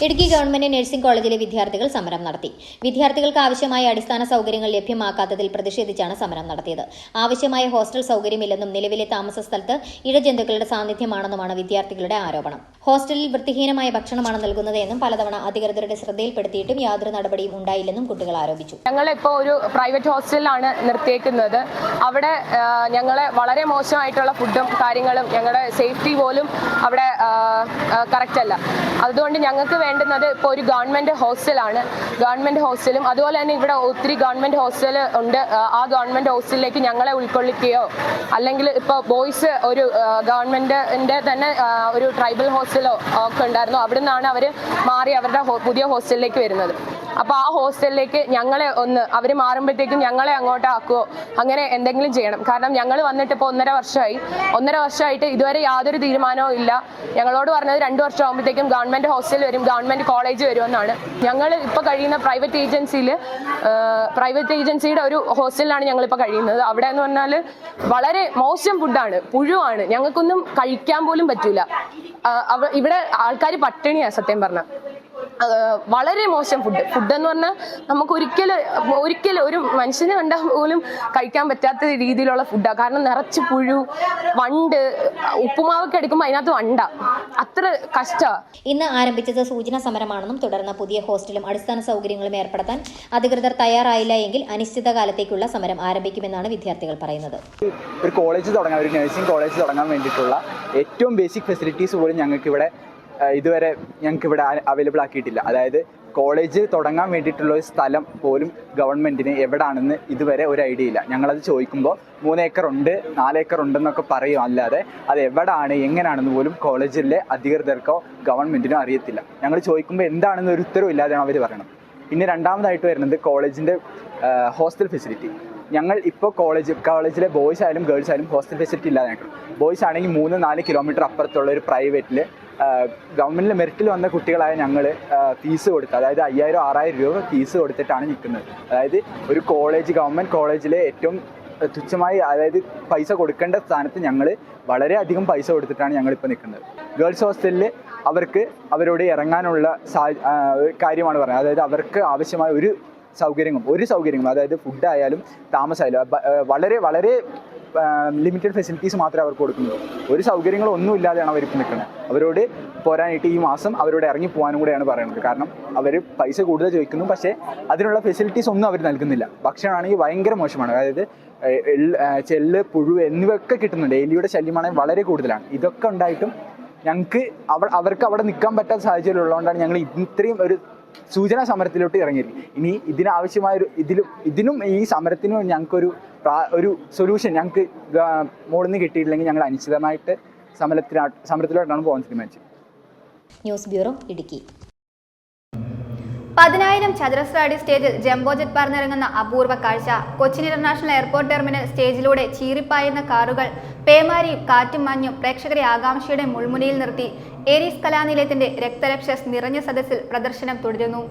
ഇടുക്കി ഗവൺമെന്റ് നഴ്സിംഗ് കോളേജിലെ വിദ്യാർത്ഥികൾ സമരം നടത്തി. വിദ്യാർത്ഥികൾക്ക് ആവശ്യമായ അടിസ്ഥാന സൗകര്യങ്ങൾ ലഭ്യമാക്കാത്തതിൽ പ്രതിഷേധിച്ചാണ് സമരം നടത്തിയത്. ആവശ്യമായ ഹോസ്റ്റൽ സൗകര്യമില്ലെന്നും നിലവിലെ താമസ സ്ഥലത്ത് ഇഴജന്തുക്കളുടെ സാന്നിധ്യമാണെന്നുമാണ് വിദ്യാർത്ഥികളുടെ ആരോപണം. ഹോസ്റ്റലിൽ വൃത്തിഹീനമായ ഭക്ഷണമാണ് നൽകുന്നതെന്നും പലതവണ അധികൃതരുടെ ശ്രദ്ധയിൽപ്പെടുത്തിയിട്ടും യാതൊരു നടപടിയും ഉണ്ടായില്ലെന്നും കുട്ടികൾ ആരോപിച്ചു. ഞങ്ങളിപ്പോൾ ഒരു പ്രൈവറ്റ് ഹോസ്റ്റലിലാണ് നിർത്തിയേക്കുന്നത്. അവിടെ ഞങ്ങളെ വളരെ മോശമായിട്ടുള്ള ഫുഡും കാര്യങ്ങളും, ഞങ്ങളുടെ സേഫ്റ്റി പോലും അവിടെ കറക്റ്റ് അല്ല. അതുകൊണ്ട് ഞങ്ങൾക്ക് വേണ്ടുന്നത് ഇപ്പോൾ ഒരു ഗവൺമെൻറ് ഹോസ്റ്റലാണ്. ഗവൺമെൻറ് ഹോസ്റ്റലും അതുപോലെ തന്നെ ഇവിടെ ഒത്തിരി ഗവൺമെൻറ് ഹോസ്റ്റൽ ഉണ്ട്. ആ ഗവൺമെൻറ് ഹോസ്റ്റലിലേക്ക് ഞങ്ങളെ ഉൾക്കൊള്ളിക്കുകയോ അല്ലെങ്കിൽ ഇപ്പോൾ ബോയ്സ് ഒരു ഗവൺമെൻറ്റിൻ്റെ തന്നെ ഒരു ട്രൈബൽ ഹോസ്റ്റലോ ഒക്കെ ഉണ്ടായിരുന്നു. അവിടെ നിന്നാണ് അവർ മാറി അവരുടെ പുതിയ ഹോസ്റ്റലിലേക്ക് വരുന്നത്. അപ്പോൾ ആ ഹോസ്റ്റലിലേക്ക് ഞങ്ങളെ അവർ മാറുമ്പോഴത്തേക്കും ഞങ്ങളെ അങ്ങോട്ട് ആക്കുമോ, അങ്ങനെ എന്തെങ്കിലും ചെയ്യണം. കാരണം ഞങ്ങൾ വന്നിട്ട് ഇപ്പോൾ 1.5 വർഷമായിട്ട് ഇതുവരെ യാതൊരു തീരുമാനവും ഇല്ല. ഞങ്ങളോട് പറഞ്ഞത് 2 വർഷം ആകുമ്പോഴത്തേക്കും ഗവൺമെൻറ് ഹോസ്റ്റൽ വരും, ഗവൺമെൻറ് കോളേജ് വരുമെന്നാണ്. ഞങ്ങൾ ഇപ്പോൾ കഴിയുന്ന പ്രൈവറ്റ് ഏജൻസിയുടെ ഒരു ഹോസ്റ്റലിലാണ് ഞങ്ങളിപ്പോൾ കഴിയുന്നത്. അവിടെ എന്ന് പറഞ്ഞാൽ വളരെ മോശം ഫുഡാണ്, പുഴുവാണ്, ഞങ്ങൾക്കൊന്നും കഴിക്കാൻ പോലും പറ്റൂല. ഇവിടെ ആൾക്കാർ പട്ടിണിയാണ് സത്യം പറഞ്ഞാൽ. വളരെ മോശം ഫുഡ് എന്ന് പറഞ്ഞാൽ നമുക്ക് ഒരിക്കലും ഒരു മനുഷ്യനെ കണ്ടാൽ പോലും കഴിക്കാൻ പറ്റാത്ത രീതിയിലുള്ള ഫുഡാണ്. കാരണം നിറച്ച് പുഴു, വണ്ട്, ഉപ്പുമാവൊക്കെ എടുക്കുമ്പോൾ അതിനകത്ത് വണ്ട, അത്ര കഷ്ടമാണ്. ഇന്ന് ആരംഭിച്ചത് സൂചനാ സമരമാണെന്നും തുടർന്ന് പുതിയ ഹോസ്റ്റലും അടിസ്ഥാന സൗകര്യങ്ങളും ഏർപ്പെടുത്താൻ അധികൃതർ തയ്യാറായില്ല എങ്കിൽ അനിശ്ചിതകാലത്തേക്കുള്ള സമരം ആരംഭിക്കുമെന്നാണ് വിദ്യാർത്ഥികൾ പറയുന്നത്. ഒരു കോളേജ് തുടങ്ങാൻ, ഒരു നഴ്സിംഗ് കോളേജ് തുടങ്ങാൻ വേണ്ടിയിട്ടുള്ള ഏറ്റവും ബേസിക് ഫെസിലിറ്റീസ് പോലും ഞങ്ങൾക്കിവിടെ ഇതുവരെ ഞങ്ങൾക്കിവിടെ അവൈലബിൾ ആക്കിയിട്ടില്ല. അതായത് കോളേജ് തുടങ്ങാൻ വേണ്ടിയിട്ടുള്ള ഒരു സ്ഥലം പോലും ഗവൺമെൻറ്റിന് എവിടെയാണെന്ന് ഇതുവരെ ഒരു ഐഡിയ ഇല്ല. ഞങ്ങളത് ചോദിക്കുമ്പോൾ 3 ഏക്കർ ഉണ്ട്, 4 ഏക്കർ ഉണ്ടെന്നൊക്കെ പറയും, അല്ലാതെ അത് എവിടെയാണ് എങ്ങനെയാണെന്ന് പോലും കോളേജിലെ അധികൃതർക്കോ ഗവൺമെൻറ്റിനോ അറിയത്തില്ല. ഞങ്ങൾ ചോദിക്കുമ്പോൾ എന്താണെന്ന് ഒരു ഉത്തരവും ഇല്ലാതെയാണ് അവർ പറയണം. പിന്നെ രണ്ടാമതായിട്ട് വരുന്നത് കോളേജിൻ്റെ ഹോസ്റ്റൽ ഫെസിലിറ്റി. ഞങ്ങൾ ഇപ്പോൾ കോളേജിലെ ബോയ്സ് ആയാലും ഗേൾസ് ആയാലും ഹോസ്റ്റൽ ഫെസിലിറ്റി ഇല്ലാതെ ഞങ്ങൾ ബോയ്സ് ആണെങ്കിൽ 3-4 കിലോമീറ്റർ അപ്പുറത്തുള്ള ഒരു പ്രൈവറ്റിൽ ഗവൺമെൻറ്റിൽ മെറിറ്റിൽ വന്ന കുട്ടികളായ ഞങ്ങൾ ഫീസ് കൊടുത്ത്, അതായത് 5000-6000 രൂപ ഫീസ് കൊടുത്തിട്ടാണ് നിൽക്കുന്നത്. അതായത് ഒരു ഗവൺമെൻറ് കോളേജിലെ ഏറ്റവും തുച്ഛമായി, അതായത് പൈസ കൊടുക്കേണ്ട സ്ഥാനത്ത് ഞങ്ങൾ വളരെയധികം പൈസ കൊടുത്തിട്ടാണ് ഞങ്ങളിപ്പോൾ നിൽക്കുന്നത്. ഗേൾസ് ഹോസ്റ്റലിൽ അവരോട് ഇറങ്ങാനുള്ള കാര്യമാണ് പറയുന്നത്. അതായത് അവർക്ക് ആവശ്യമായ ഒരു സൗകര്യങ്ങളും അതായത് ഫുഡായാലും താമസമായാലും വളരെ വളരെ ലിമിറ്റഡ് ഫെസിലിറ്റീസ് മാത്രമേ അവർക്ക് കൊടുക്കുന്നുള്ളൂ. ഒരു സൗകര്യങ്ങളും ഒന്നും ഇല്ലാതെയാണ് അവരിപ്പോൾ നിൽക്കുന്നത്. അവരോട് പോരാനായിട്ട് ഈ മാസം അവരോട് ഇറങ്ങി പോകാനും കൂടെയാണ് പറയുന്നത്. കാരണം അവർ പൈസ കൂടുതൽ ചോദിക്കുന്നു, പക്ഷേ അതിനുള്ള ഫെസിലിറ്റീസ് ഒന്നും അവർ നൽകുന്നില്ല. ഭക്ഷണമാണെങ്കിൽ ഭയങ്കര മോശമാണ്. അതായത് ചെല്ല്, പുഴു എന്നിവയൊക്കെ കിട്ടുന്നുണ്ട്. എലിയുടെ ശല്യമാണെങ്കിൽ വളരെ കൂടുതലാണ്. ഇതൊക്കെ ഉണ്ടായിട്ടും ഞങ്ങൾക്ക് അവർക്ക് അവിടെ നിൽക്കാൻ പറ്റാത്ത സാഹചര്യം ഉള്ളതുകൊണ്ടാണ് ഞങ്ങൾ ഇത്രയും ഒരു സൂചനാ സമരത്തിലോട്ട് ഇറങ്ങിയിരിക്കും. ഇനി ഇതിനാവശ്യമായ ഇതിനും ഈ സമരത്തിനും ഞങ്ങൾക്കൊരു സൊല്യൂഷൻ ഞങ്ങൾക്ക് മുകളിൽ നിന്ന് കിട്ടിയിട്ടില്ലെങ്കിൽ ഞങ്ങൾ അനിശ്ചിതമായിട്ട് സമരത്തിലോട്ടാണ് പോകാൻ തീരുമാനിച്ചത്. News bureau, Idukki. 10,000 ചതുരശ്ര അടി സ്റ്റേജിൽ ജംബോ ജെറ്റ് പറന്നിറങ്ങുന്ന അപൂർവ കാഴ്ച. കൊച്ചിൻ ഇന്റർനാഷണൽ എയർപോർട്ട് ടെർമിനൽ സ്റ്റേജിലൂടെ ചീറിപ്പായുന്ന കാറുകൾ, പേമാരിയും കാറ്റും മഞ്ഞും പ്രേക്ഷകരെ ആകാംക്ഷയുടെ മുൾമുനയിൽ നിർത്തി ഏരീസ് കലാനിലയത്തിന്റെ രക്തരക്ഷസ് നിറഞ്ഞ സദസ്സിൽ പ്രദർശനം തുടരുന്നു.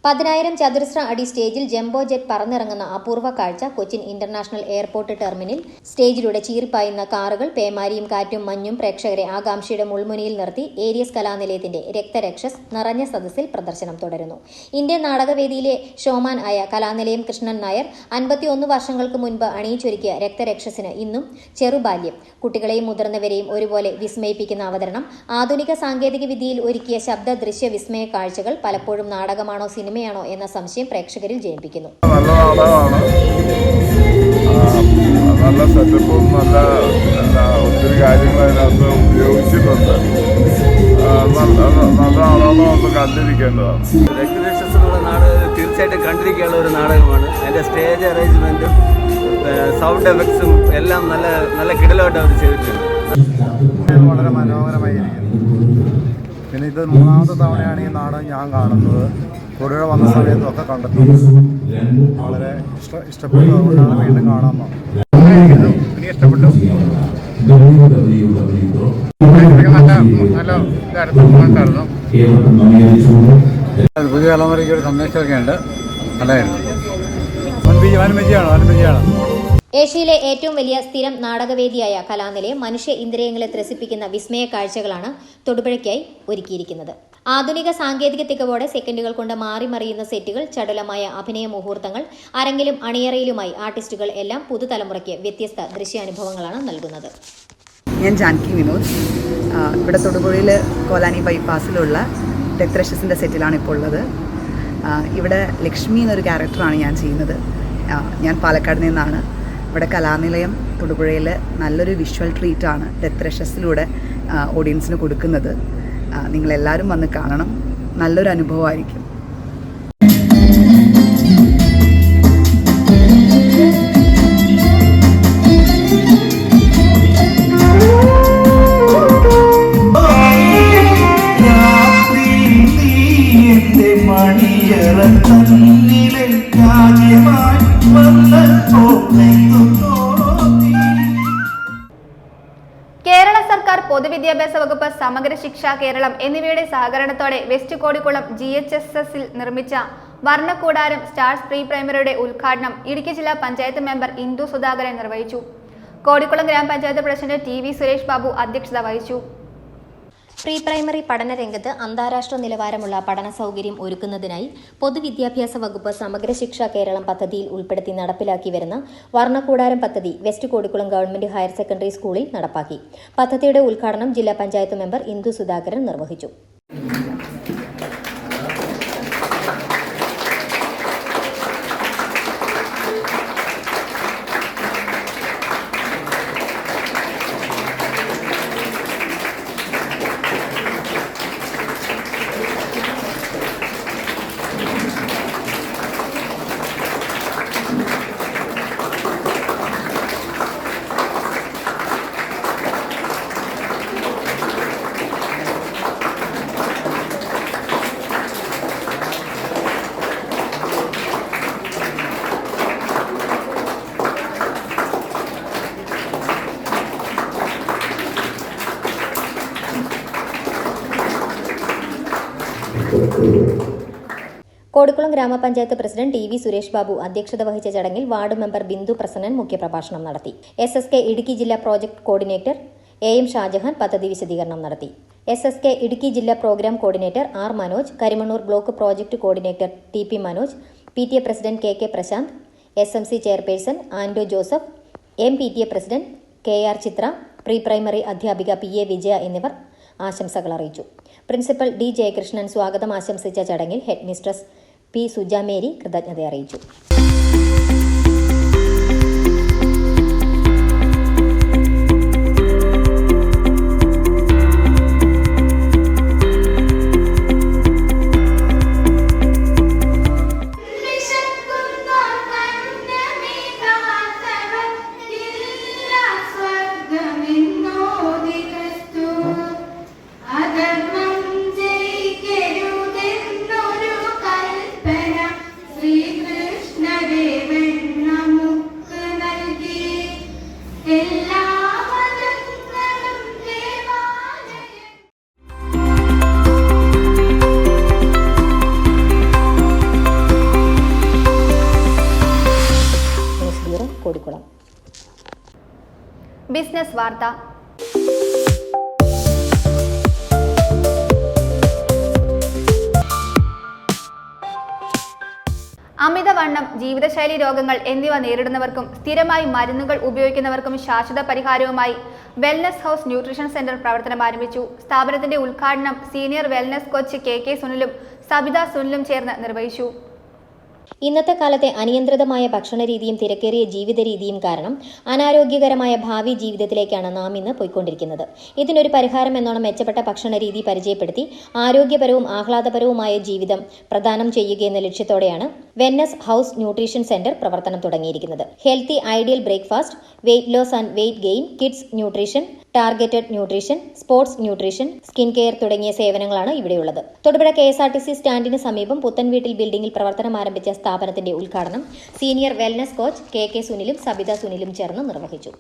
10,000 ചതുരശ്ര അടി സ്റ്റേജിൽ ജംബോ ജെറ്റ് പറന്നിറങ്ങുന്ന അപൂർവ കാഴ്ച. കൊച്ചിൻ ഇന്റർനാഷണൽ എയർപോർട്ട് ടെർമിനൽ സ്റ്റേജിലൂടെ ചീറിപ്പായുന്ന കാറുകൾ, പേമാരിയും കാറ്റും മഞ്ഞും പ്രേക്ഷകരെ ആകാംക്ഷയുടെ മുൾമുനയിൽ നിർത്തി ഏരിയസ് കലാനിലയത്തിന്റെ രക്തരക്ഷസ് നിറഞ്ഞ സദസ്സിൽ പ്രദർശനം തുടരുന്നു. ഇന്ത്യൻ നാടകവേദിയിലെ ഷോമാൻ ആയ കലാനിലയം കൃഷ്ണൻ നായർ 51 വർഷങ്ങൾക്ക് മുൻപ് അണിയിച്ചൊരുക്കിയ രക്തരക്ഷസിന് ഇന്നും ചെറുബാല്യം. കുട്ടികളെയും മുതിർന്നവരെയും ഒരുപോലെ വിസ്മയിപ്പിക്കുന്ന അവതരണം, ആധുനിക സാങ്കേതിക വിദ്യയിൽ ഒരുക്കിയ ശബ്ദ ദൃശ്യ വിസ്മയ കാഴ്ചകൾ പലപ്പോഴും നാടകമാണോ സിനിമയാണോ എന്ന സംശയം പ്രേക്ഷകരിൽ ജനിപ്പിക്കുന്നു. നല്ല നാടകമാണ്, നല്ല സെറ്റപ്പും നല്ല ഒത്തിരി കാര്യങ്ങൾ അതിനകത്ത് ഉപയോഗിച്ചിട്ടുണ്ട്. നല്ലതാണോ ഒന്ന് കണ്ടിരിക്കേണ്ടതാണ്. രക്തരക്ഷസ് എന്നുള്ള നാടകം തീർച്ചയായിട്ടും കണ്ടിരിക്കാനുള്ള ഒരു നാടകമാണ്. അതിൻ്റെ സ്റ്റേജ് അറേഞ്ച്മെൻറ്റും സൗണ്ട് എഫക്ട്സും എല്ലാം നല്ല നല്ല കിടലായിട്ട് അവർ ചെയ്തിട്ടുണ്ട്. വളരെ മനോഹരമായിരിക്കുന്നു. പിന്നെ ഇത് 3ാമത്തെ തവണയാണ് ഈ നാടകം ഞാൻ കാണുന്നത്. കൂടെ വന്ന സമയത്തും ഒക്കെ കണ്ടിട്ടുണ്ട്. വളരെ ഇഷ്ടപ്പെട്ടതുകൊണ്ടാണ് വീണ്ടും കാണാൻ പോകുന്നത്. എനിക്ക് ഇഷ്ടപ്പെട്ടു. നല്ല ഇതായിരുന്നു. പുതിയ തലമുറയ്ക്ക് ഒരു സന്ദേശമൊക്കെ ഉണ്ട്. നല്ലതായിരുന്നു. വൻവിജയാണ്. ഏഷ്യയിലെ ഏറ്റവും വലിയ സ്ഥിരം നാടകവേദിയായ കലാനിലയം മനുഷ്യ ഇന്ദ്രിയങ്ങളെ ത്രസിപ്പിക്കുന്ന വിസ്മയ കാഴ്ചകളാണ് തൊടുപുഴയ്ക്കായി ഒരുക്കിയിരിക്കുന്നത്. ആധുനിക സാങ്കേതിക തികവോടെ സെക്കൻഡുകൾ കൊണ്ട് മാറിമറിയുന്ന സെറ്റുകൾ, ചടുലമായ അഭിനയ മുഹൂർത്തങ്ങൾ, അരങ്ങിലും അണിയറയിലുമായി ആർട്ടിസ്റ്റുകൾ എല്ലാം പുതുതലമുറയ്ക്ക് വ്യത്യസ്ത ദൃശ്യാനുഭവങ്ങളാണ് നൽകുന്നത്. ഞാൻ ജാൻകി വിനോദ്. ഇവിടെ തൊടുപുഴയിൽ കോലാനി ബൈപ്പാസിലുള്ള ഡെത്രഷസിൻ്റെ സെറ്റിലാണ് ഇപ്പോൾ ഉള്ളത്. ഇവിടെ ലക്ഷ്മി എന്നൊരു ക്യാരക്ടറാണ് ഞാൻ ചെയ്യുന്നത്. ഞാൻ പാലക്കാട് നിന്നാണ്. ഇവിടെ കലാനിലയം തൊടുപുഴയിൽ നല്ലൊരു വിഷ്വൽ ട്രീറ്റാണ് ഡെത്രഷസിലൂടെ ഓഡിയൻസിന് കൊടുക്കുന്നത്. നിങ്ങളെല്ലാവരും വന്ന് കാണണം. നല്ലൊരു അനുഭവമായിരിക്കും. കേരള സർക്കാർ പൊതുവിദ്യാഭ്യാസ വകുപ്പ്, സമഗ്ര ശിക്ഷ കേരളം എന്നിവയുടെ സഹകരണത്തോടെ വെസ്റ്റ് കോടിക്കുളം GHSSൽ നിർമ്മിച്ച വർണ്ണക്കൂടാരം സ്റ്റാർസ് പ്രീ പ്രൈമറിയുടെ ഉദ്ഘാടനം ഇടുക്കി ജില്ലാ പഞ്ചായത്ത് മെമ്പർ ഇന്ദു സുധാകരൻ നിർവഹിച്ചു. കോടിക്കുളം ഗ്രാമപഞ്ചായത്ത് പ്രസിഡന്റ് TV സുരേഷ് ബാബു അധ്യക്ഷത വഹിച്ചു. പ്രീ പ്രൈമറി പഠന രംഗത്ത് അന്താരാഷ്ട്ര നിലവാരമുള്ള പഠന സൗകര്യം ഒരുക്കുന്നതിനായി പൊതുവിദ്യാഭ്യാസ വകുപ്പ് സമഗ്ര ശിക്ഷ കേരളം പദ്ധതിയിൽ ഉൾപ്പെടുത്തി നടപ്പിലാക്കി വരുന്ന വർണ്ണക്കൂടാരം പദ്ധതി west Kodikkulam government higher secondary സ്കൂളിൽ നടപ്പാക്കി. പദ്ധതിയുടെ ഉദ്ഘാടനം ജില്ലാ പഞ്ചായത്ത് മെമ്പർ ഇന്ദു സുധാകരൻ നിർവഹിച്ചു. കോടിക്കുളം ഗ്രാമപഞ്ചായത്ത് പ്രസിഡന്റ് TV സുരേഷ് ബാബു അധ്യക്ഷത വഹിച്ച ചടങ്ങിൽ വാർഡ് മെമ്പർ ബിന്ദു പ്രസന്നൻ മുഖ്യപ്രഭാഷണം നടത്തി. SSK ഇടുക്കി ജില്ലാ പ്രോജക്ട് കോർഡിനേറ്റർ AM ഷാജഹാൻ പദ്ധതി വിശദീകരണം നടത്തി. SSK ഇടുക്കി ജില്ലാ programme coordinator R Manoj, Karimannoor block project coordinator TP Manoj, PTA president KK Prasanth, SMC chairperson Ando Joseph, MPTA president KR Chithra, pre primary അധ്യാപിക PA വിജയ എന്നിവർ ആശംസകൾ അറിയിച്ചു. പ്രിൻസിപ്പൽ D ജയകൃഷ്ണൻ സ്വാഗതം ആശംസിച്ച ചടങ്ങിൽ ഹെഡ് മിസ്ട്രസ് P സുജാമേരി കൃതജ്ഞത അറിയിച്ചു. ബിസിനസ് വാർത്ത. അമിതവണ്ണം, ജീവിതശൈലി രോഗങ്ങൾ എന്നിവ നേരിടുന്നവർക്കും സ്ഥിരമായി മരുന്നുകൾ ഉപയോഗിക്കുന്നവർക്കും ശാശ്വത പരിഹാരവുമായി വെൽനസ് ഹൗസ് ന്യൂട്രീഷൻ സെന്റർ പ്രവർത്തനം ആരംഭിച്ചു. സ്ഥാപനത്തിന്റെ ഉദ്ഘാടനം സീനിയർ വെൽനസ് കോച്ച് KK സുനിലും സബിത സുനിലും ചേർന്ന് നിർവഹിച്ചു. ഇന്നത്തെ കാലത്തെ അനിയന്ത്രിതമായ ഭക്ഷണരീതിയും തിരക്കേറിയ ജീവിത രീതിയും കാരണം അനാരോഗ്യകരമായ ഭാവി ജീവിതത്തിലേക്കാണ് നാം ഇന്ന് പോയിക്കൊണ്ടിരിക്കുന്നത്. ഇതിനൊരു പരിഹാരം എന്നോണം മെച്ചപ്പെട്ട ഭക്ഷണരീതി പരിചയപ്പെടുത്തി ആരോഗ്യപരവും ആഹ്ലാദപരവുമായ ജീവിതം പ്രദാനം ചെയ്യുകയെന്ന ലക്ഷ്യത്തോടെയാണ് വെൽനസ് ഹൗസ് ന്യൂട്രീഷൻ സെന്റർ പ്രവർത്തനം തുടങ്ങിയിരിക്കുന്നത്. Healthy ideal breakfast, weight loss and weight gain, kids nutrition, targeted nutrition, sports nutrition, skin care തുടങ്ങിയ സേവനങ്ങളാണ് ഇവിടെയുള്ളത്. തൊടുപുഴ KSRTC സ്റ്റാൻഡിന് സമീപം പുത്തൻവീട്ടിൽ ബിൽഡിംഗിൽ പ്രവർത്തനം ആരംഭിച്ച സ്ഥാപനത്തിന്റെ ഉദ്ഘാടനം സീനിയർ വെൽനസ് കോച്ച് KK സുനിലും സബിത സുനിലും ചേർന്ന് നിർവഹിച്ചു.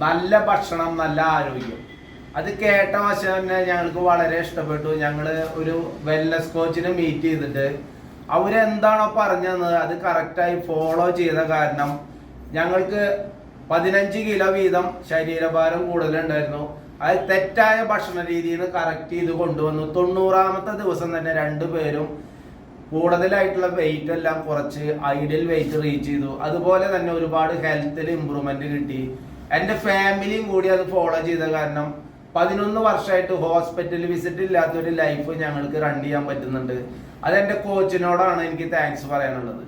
നല്ല ഭക്ഷണം, നല്ല ആരോഗ്യം, അത് കേട്ട വശം തന്നെ ഞങ്ങൾക്ക് വളരെ ഇഷ്ടപ്പെട്ടു. ഞങ്ങൾ ഒരു വെൽനസ് കോച്ചിനെ മീറ്റ് ചെയ്തിട്ട് അവരെന്താണോ പറഞ്ഞത് അത് കറക്റ്റായി ഫോളോ ചെയ്ത കാരണം ഞങ്ങൾക്ക് 15 കിലോ വീതം ശരീരഭാരം കൂടുതലുണ്ടായിരുന്നു. അത് തെറ്റായ ഭക്ഷണ രീതിയിൽ കറക്റ്റ് ചെയ്ത് കൊണ്ടുവന്നു. 90ാമത്തെ ദിവസം തന്നെ 2 പേരും കൂടുതലായിട്ടുള്ള വെയിറ്റ് എല്ലാം കുറച്ച് ഐഡിയൽ വെയിറ്റ് റീച്ച് ചെയ്തു. അതുപോലെ തന്നെ ഒരുപാട് ഹെൽത്തിൽ ഇമ്പ്രൂവ്മെന്റ് കിട്ടി. എൻ്റെ ഫാമിലിയും കൂടി അത് ഫോളോ ചെയ്ത കാരണം 11 വർഷമായിട്ട് ഹോസ്പിറ്റൽ വിസിറ്റ് ഇല്ലാത്തൊരു ലൈഫ് ഞങ്ങൾക്ക് റൺ ചെയ്യാൻ പറ്റുന്നുണ്ട്. അതെൻ്റെ കോച്ചിനോടാണ് എനിക്ക് താങ്ക്സ് പറയാനുള്ളത്.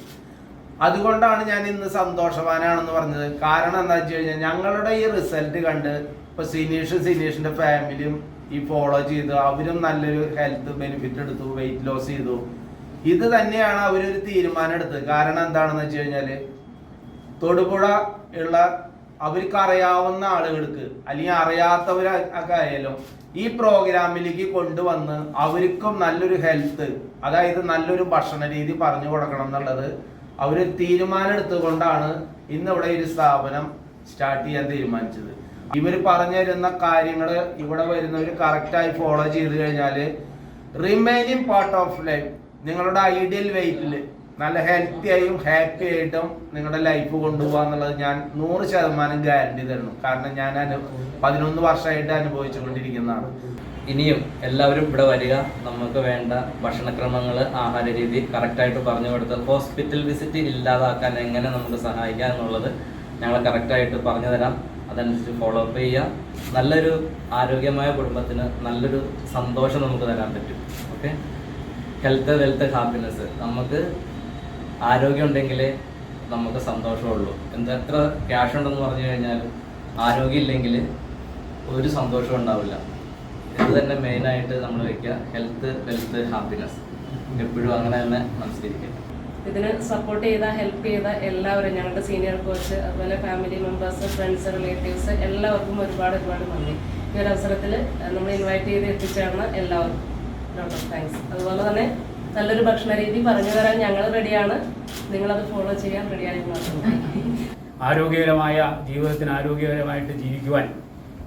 അതുകൊണ്ടാണ് ഞാൻ ഇന്ന് സന്തോഷവാനാണെന്ന് പറഞ്ഞത്. കാരണം എന്താ വെച്ച് കഴിഞ്ഞാൽ ഞങ്ങളുടെ ഈ റിസൾട്ട് കണ്ട് ഇപ്പോൾ സിനീഷിൻ്റെ ഫാമിലിയും ഈ ഫോളോ ചെയ്തു. അവരും നല്ലൊരു ഹെൽത്ത് ബെനിഫിറ്റ് എടുത്തു, വെയിറ്റ് ലോസ് ചെയ്തു. ഇത് തന്നെയാണ് അവരൊരു തീരുമാനം എടുത്തത്. കാരണം എന്താണെന്ന് വെച്ച് കഴിഞ്ഞാൽ തൊടുപുഴ ഉള്ള അവർക്ക് അറിയാവുന്ന ആളുകൾക്ക് അല്ലെങ്കിൽ അറിയാത്തവരൊക്കെ ആയാലും ഈ പ്രോഗ്രാമിലേക്ക് കൊണ്ടുവന്ന് അവർക്കും നല്ലൊരു ഹെൽത്ത്, അതായത് നല്ലൊരു ഭക്ഷണ രീതി പറഞ്ഞു കൊടുക്കണം എന്നുള്ളത് അവർ തീരുമാനം എടുത്തുകൊണ്ടാണ് ഇന്നിവിടെ ഒരു സ്ഥാപനം സ്റ്റാർട്ട് ചെയ്യാൻ തീരുമാനിച്ചത്. ഇവർ പറഞ്ഞു തരുന്ന കാര്യങ്ങൾ ഇവിടെ വരുന്നവർ കറക്റ്റായി ഫോളോ ചെയ്ത് കഴിഞ്ഞാൽ റിമൈനിങ് പാർട്ട് ഓഫ് ലൈഫ് നിങ്ങളുടെ ഐഡിയൽ വെയിറ്റിൽ നല്ല ഹെൽത്തി ആയും ഹാപ്പി ആയിട്ടും നിങ്ങളുടെ ലൈഫ് കൊണ്ടുപോകാന്നുള്ളത് ഞാൻ 100% ഗ്യാരണ്ടി തരുന്നു. കാരണം ഞാൻ 11 വർഷമായിട്ട് അനുഭവിച്ചുകൊണ്ടിരിക്കുന്നതാണ്. ഇനിയും എല്ലാവരും ഇവിടെ വരിക. നമുക്ക് വേണ്ട ഭക്ഷണക്രമങ്ങൾ, ആഹാര രീതി കറക്റ്റായിട്ട് പറഞ്ഞു കൊടുത്ത് ഹോസ്പിറ്റൽ വിസിറ്റ് ഇല്ലാതാക്കാൻ എങ്ങനെ നമുക്ക് സഹായിക്കാം എന്നുള്ളത് ഞങ്ങൾ കറക്റ്റായിട്ട് പറഞ്ഞു തരാം. അതനുസരിച്ച് ഫോളോ അപ്പ് ചെയ്യുക. നല്ലൊരു ആരോഗ്യമായ കുടുംബത്തിന് നല്ലൊരു സന്തോഷം നമുക്ക് തരാൻ പറ്റും. Okay, health, wealth, happiness. നമുക്ക് ആരോഗ്യം ഉണ്ടെങ്കിലേ നമുക്ക് സന്തോഷമുള്ളൂ. എത്ര ക്യാഷ് ഉണ്ടെന്ന് പറഞ്ഞു കഴിഞ്ഞാലും ആരോഗ്യം ഇല്ലെങ്കിൽ ഒരു സന്തോഷവും ഉണ്ടാവില്ല. ഇത് തന്നെ മെയിനായിട്ട് നമ്മൾ വയ്ക്കുക. ഹെൽത്ത്, വെൽത്ത്, ഹാപ്പിനെസ് എപ്പോഴും അങ്ങനെ തന്നെ മനസ്സിലിരിക്കുക. ഇതിന് സപ്പോർട്ട് ചെയ്ത, ഹെൽപ്പ് ചെയ്ത എല്ലാവരും, ഞങ്ങളുടെ സീനിയർ കോച്ച്, അതുപോലെ ഫാമിലി മെമ്പേഴ്സ്, ഫ്രണ്ട്സ്, റിലേറ്റീവ്സ് എല്ലാവർക്കും ഒരുപാട് നന്ദി. ഈ ഒരു അവസരത്തിൽ നമ്മൾ ഇൻവൈറ്റ് ചെയ്ത് എത്തിച്ചേർന്ന എല്ലാവർക്കും താങ്ക്സ്. അതുപോലെ തന്നെ നല്ലൊരു ഭക്ഷണ രീതി പറഞ്ഞു തരാൻ ഞങ്ങൾ റെഡിയാണ്. നിങ്ങളത് ഫോളോ ചെയ്യാൻ റെഡിയായി മാത്രം. ആരോഗ്യകരമായ ജീവിതത്തിന് ആരോഗ്യകരമായിട്ട് ജീവിക്കുവാൻ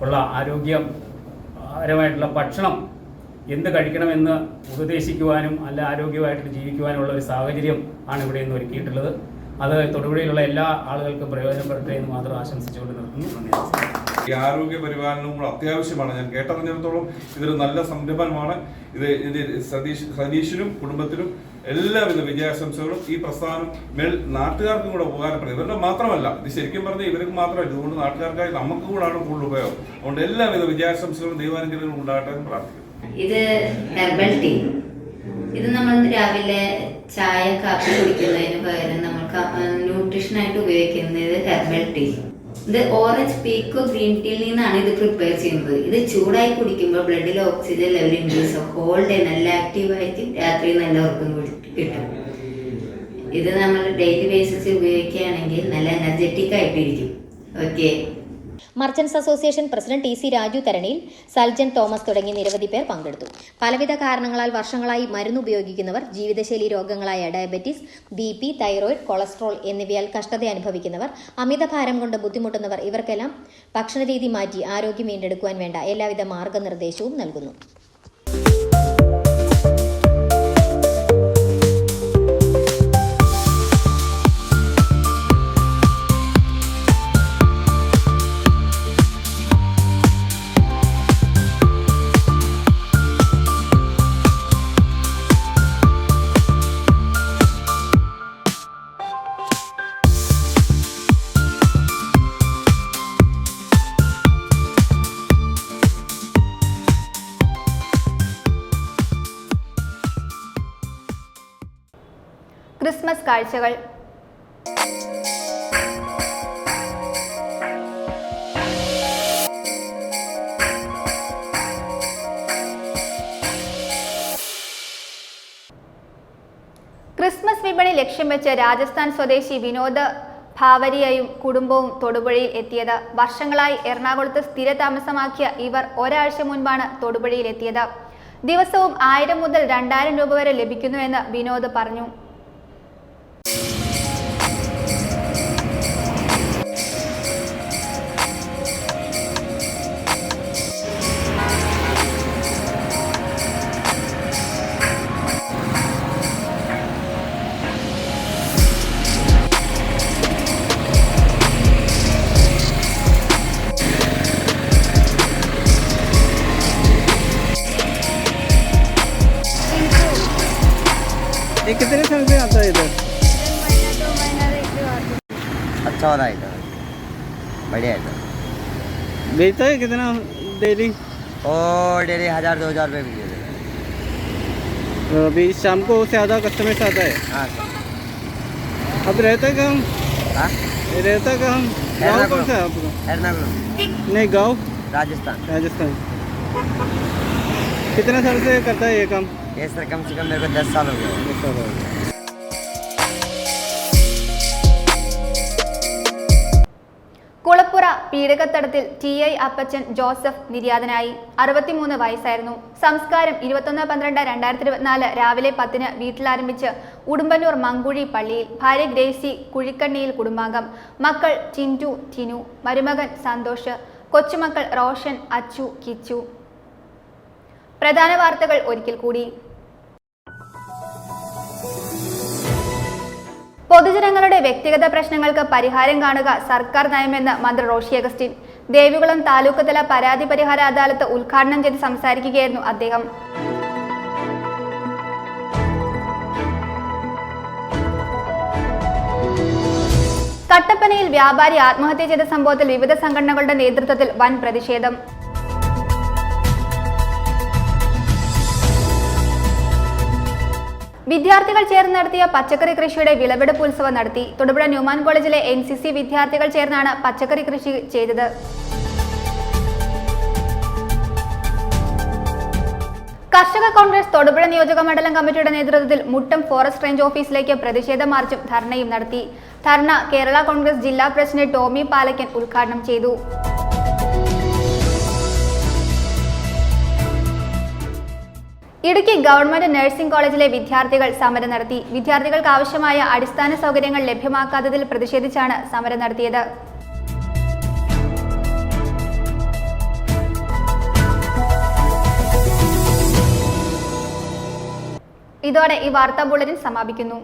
ഉള്ള ആരോഗ്യപരമായിട്ടുള്ള ഭക്ഷണം എന്ത് കഴിക്കണമെന്ന് ഉപദേശിക്കുവാനും അല്ല ആരോഗ്യമായിട്ട് ജീവിക്കുവാനുള്ള ഒരു സാഹചര്യം ആണ് ഇവിടെ നിന്ന് ഒരുക്കിയിട്ടുള്ളത്. അത് തൊടുപുഴയിലുള്ള എല്ലാ ആളുകൾക്കും പ്രയോജനപ്പെടട്ടെ എന്ന് മാത്രം ആശംസിച്ചുകൊണ്ട് നിർത്തുന്നു. ഈ ആരോഗ്യ പരിപാലനവും കൂടെ അത്യാവശ്യമാണ്. ഞാൻ കേട്ടറിഞ്ഞിടത്തോളം ഇതൊരു നല്ല സംരംഭമാണ്. ഇതിന്റെ സതീഷിനും കുടുംബത്തിനും എല്ലാവിധ വിജയാശംസകളും. ഈ പ്രസ്ഥാനം നാട്ടുകാർക്കും കൂടെ ഉപകാരപ്പെടും. ഇവരുടെ മാത്രമല്ല, ഇത് ശരിക്കും പറഞ്ഞാൽ ഇവർക്ക് മാത്രമല്ല, ഇതുകൊണ്ട് നാട്ടുകാർക്കായി നമുക്ക് കൂടാണ് കൂടുതൽ ഉപയോഗം. അതുകൊണ്ട് എല്ലാവിധ വിജയാശംസകളും ദൈവാനുഗ്രഹങ്ങളും ഉണ്ടാകട്ടെ എന്ന് പ്രാർത്ഥിക്കുന്നു. ഇത് ഹെർബൽ ടീ. ഇത് നമ്മൾ രാവിലെ ചായ, കാപ്പി കുടിക്കുന്നതിന് പകരം നമ്മൾ ന്യൂട്രീഷനായിട്ട് ഉപയോഗിക്കുന്നത് ഹെർബൽ ടീ. ഇത് ഓറഞ്ച് പീക്കോ ഗ്രീൻ ടീയിൽ നിന്നാണ് ഇത് പ്രിപ്പയർ ചെയ്യുന്നത്. ഇത് ചൂടായി കുടിക്കുമ്പോൾ ബ്ലഡിലെ ഓക്സിജൻ ലെവൽ ഇൻക്രീസ് ആവും. ഹോൾ ഡേ നല്ല ആക്റ്റീവായിട്ട് രാത്രി നല്ല ഉറക്കം കിട്ടും. ഇത് നമ്മൾ ഡെയിലി ബേസിസിൽ ഉപയോഗിക്കുകയാണെങ്കിൽ നല്ല എനർജറ്റിക് ആയിട്ടിരിക്കും. Okay. Merchants association president TC Raju Tharaniyil, Saljan Thomas തുടങ്ങി നിരവധി പേർ പങ്കെടുത്തു. പലവിധ കാരണങ്ങളാൽ വർഷങ്ങളായി മരുന്ന് ഉപയോഗിക്കുന്നവർ, ജീവിതശൈലി രോഗങ്ങളായ ഡയബറ്റീസ്, BP, തൈറോയിഡ്, കൊളസ്ട്രോൾ എന്നിവയാൽ കഷ്ടത അനുഭവിക്കുന്നവർ, അമിതഭാരം കൊണ്ട് ബുദ്ധിമുട്ടുന്നവർ, ഇവർക്കെല്ലാം ഭക്ഷണരീതി മാറ്റി ആരോഗ്യം വീണ്ടെടുക്കുവാൻ വേണ്ട എല്ലാവിധ മാർഗനിർദ്ദേശവും നൽകുന്നു. ക്രിസ്മസ് കാഴ്ചകൾ. ക്രിസ്മസ് വിപണി ലക്ഷ്യം വെച്ച് രാജസ്ഥാൻ സ്വദേശി വിനോദ് ഭാവരിയയും കുടുംബവും തൊടുപുഴയിൽ എത്തിയത്. വർഷങ്ങളായി എറണാകുളത്ത് സ്ഥിരതാമസമാക്കിയ ഇവർ ഒരാഴ്ച മുൻപാണ് തൊടുപുഴയിൽ എത്തിയത്. ദിവസവും 1000 മുതൽ 2000 രൂപ വരെ ലഭിക്കുന്നുവെന്ന് വിനോദ് പറഞ്ഞു. ये कितने साल से आता है इधर? अच्छा हो रहा है इधर, बढ़िया है इधर। बेचता है कितना डेली? और डेली 1000-2000 रुपये बिक जाता है। अभी शाम को ज़्यादा कस्टमर्स आता है? हाँ सर। अब रहता कहाँ? हाँ रहता कहाँ? गाँव कौन सा है आपका? एर्नाकुलम। नहीं, गाँव? राजस्थान। राजस्थान। कितना साल से करता है ये काम? ये सर कम से कम मेरे को 10 साल हो गए। 10 साल हो गए। കുളപ്പുറ പീഡകത്തടത്തിൽ TI അപ്പച്ചൻ ജോസഫ് നിര്യാതനായി. 63 വയസ്സായിരുന്നു. സംസ്കാരം 21/12/2024 രാവിലെ 10-ന് വീട്ടിലാരംഭിച്ച് ഉടുമ്പന്നൂർ മങ്കുഴി പള്ളിയിൽ. ഭാര്യ ഗ്രേസി കുഴിക്കണ്ണിയിൽ കുടുംബാംഗം, മക്കൾ ടിൻറ്റു, ടിനു, മരുമകൻ സന്തോഷ്, കൊച്ചുമക്കൾ റോഷൻ, അച്ചു, കിച്ചു. പ്രധാന വാർത്തകൾ ഒരിക്കൽ കൂടി. പൊതുജനങ്ങളുടെ വ്യക്തിഗത പ്രശ്നങ്ങൾക്ക് പരിഹാരം കാണുക സർക്കാർ നയമെന്ന് മന്ത്രി റോഷി അഗസ്റ്റിൻ. ദേവികുളം താലൂക്ക് തല പരാതി പരിഹാര അദാലത്ത് ഉദ്ഘാടനം ചെയ്ത് സംസാരിക്കുകയായിരുന്നു അദ്ദേഹം. കട്ടപ്പനയിൽ വ്യാപാരി ആത്മഹത്യ ചെയ്ത സംഭവത്തിൽ വിവിധ സംഘടനകളുടെ നേതൃത്വത്തിൽ വൻ പ്രതിഷേധം. വിദ്യാർത്ഥികൾ ചേർന്ന് നടത്തിയ പച്ചക്കറി കൃഷിയുടെ വിളവെടുപ്പ് ഉത്സവം നടത്തി. തൊടുപുഴ ന്യൂമാൻ കോളേജിലെ NCC വിദ്യാർത്ഥികൾ ചേർന്നാണ് പച്ചക്കറി കൃഷി ചെയ്തത്. കർഷക കോൺഗ്രസ് തൊടുപുഴ നിയോജക മണ്ഡലം കമ്മിറ്റിയുടെ നേതൃത്വത്തിൽ മുട്ടം ഫോറസ്റ്റ് റേഞ്ച് ഓഫീസിലേക്ക് പ്രതിഷേധ മാർച്ചും ധർണയും നടത്തി. ധർണ കേരള കോൺഗ്രസ് ജില്ലാ പ്രസിഡന്റ് ടോമി പാലക്കൻ ഉദ്ഘാടനം ചെയ്തു. ഇടുക്കി ഗവൺമെന്റ് നഴ്സിംഗ് കോളേജിലെ വിദ്യാർത്ഥികൾ സമരം നടത്തി. വിദ്യാർത്ഥികൾക്ക് ആവശ്യമായ അടിസ്ഥാന സൗകര്യങ്ങൾ ലഭ്യമാക്കാത്തതിൽ പ്രതിഷേധിച്ചാണ് സമരം നടത്തിയത്. ഇതോടെ ഈ വാർത്താ ബുള്ളറ്റിൻ സമാപിക്കുന്നു.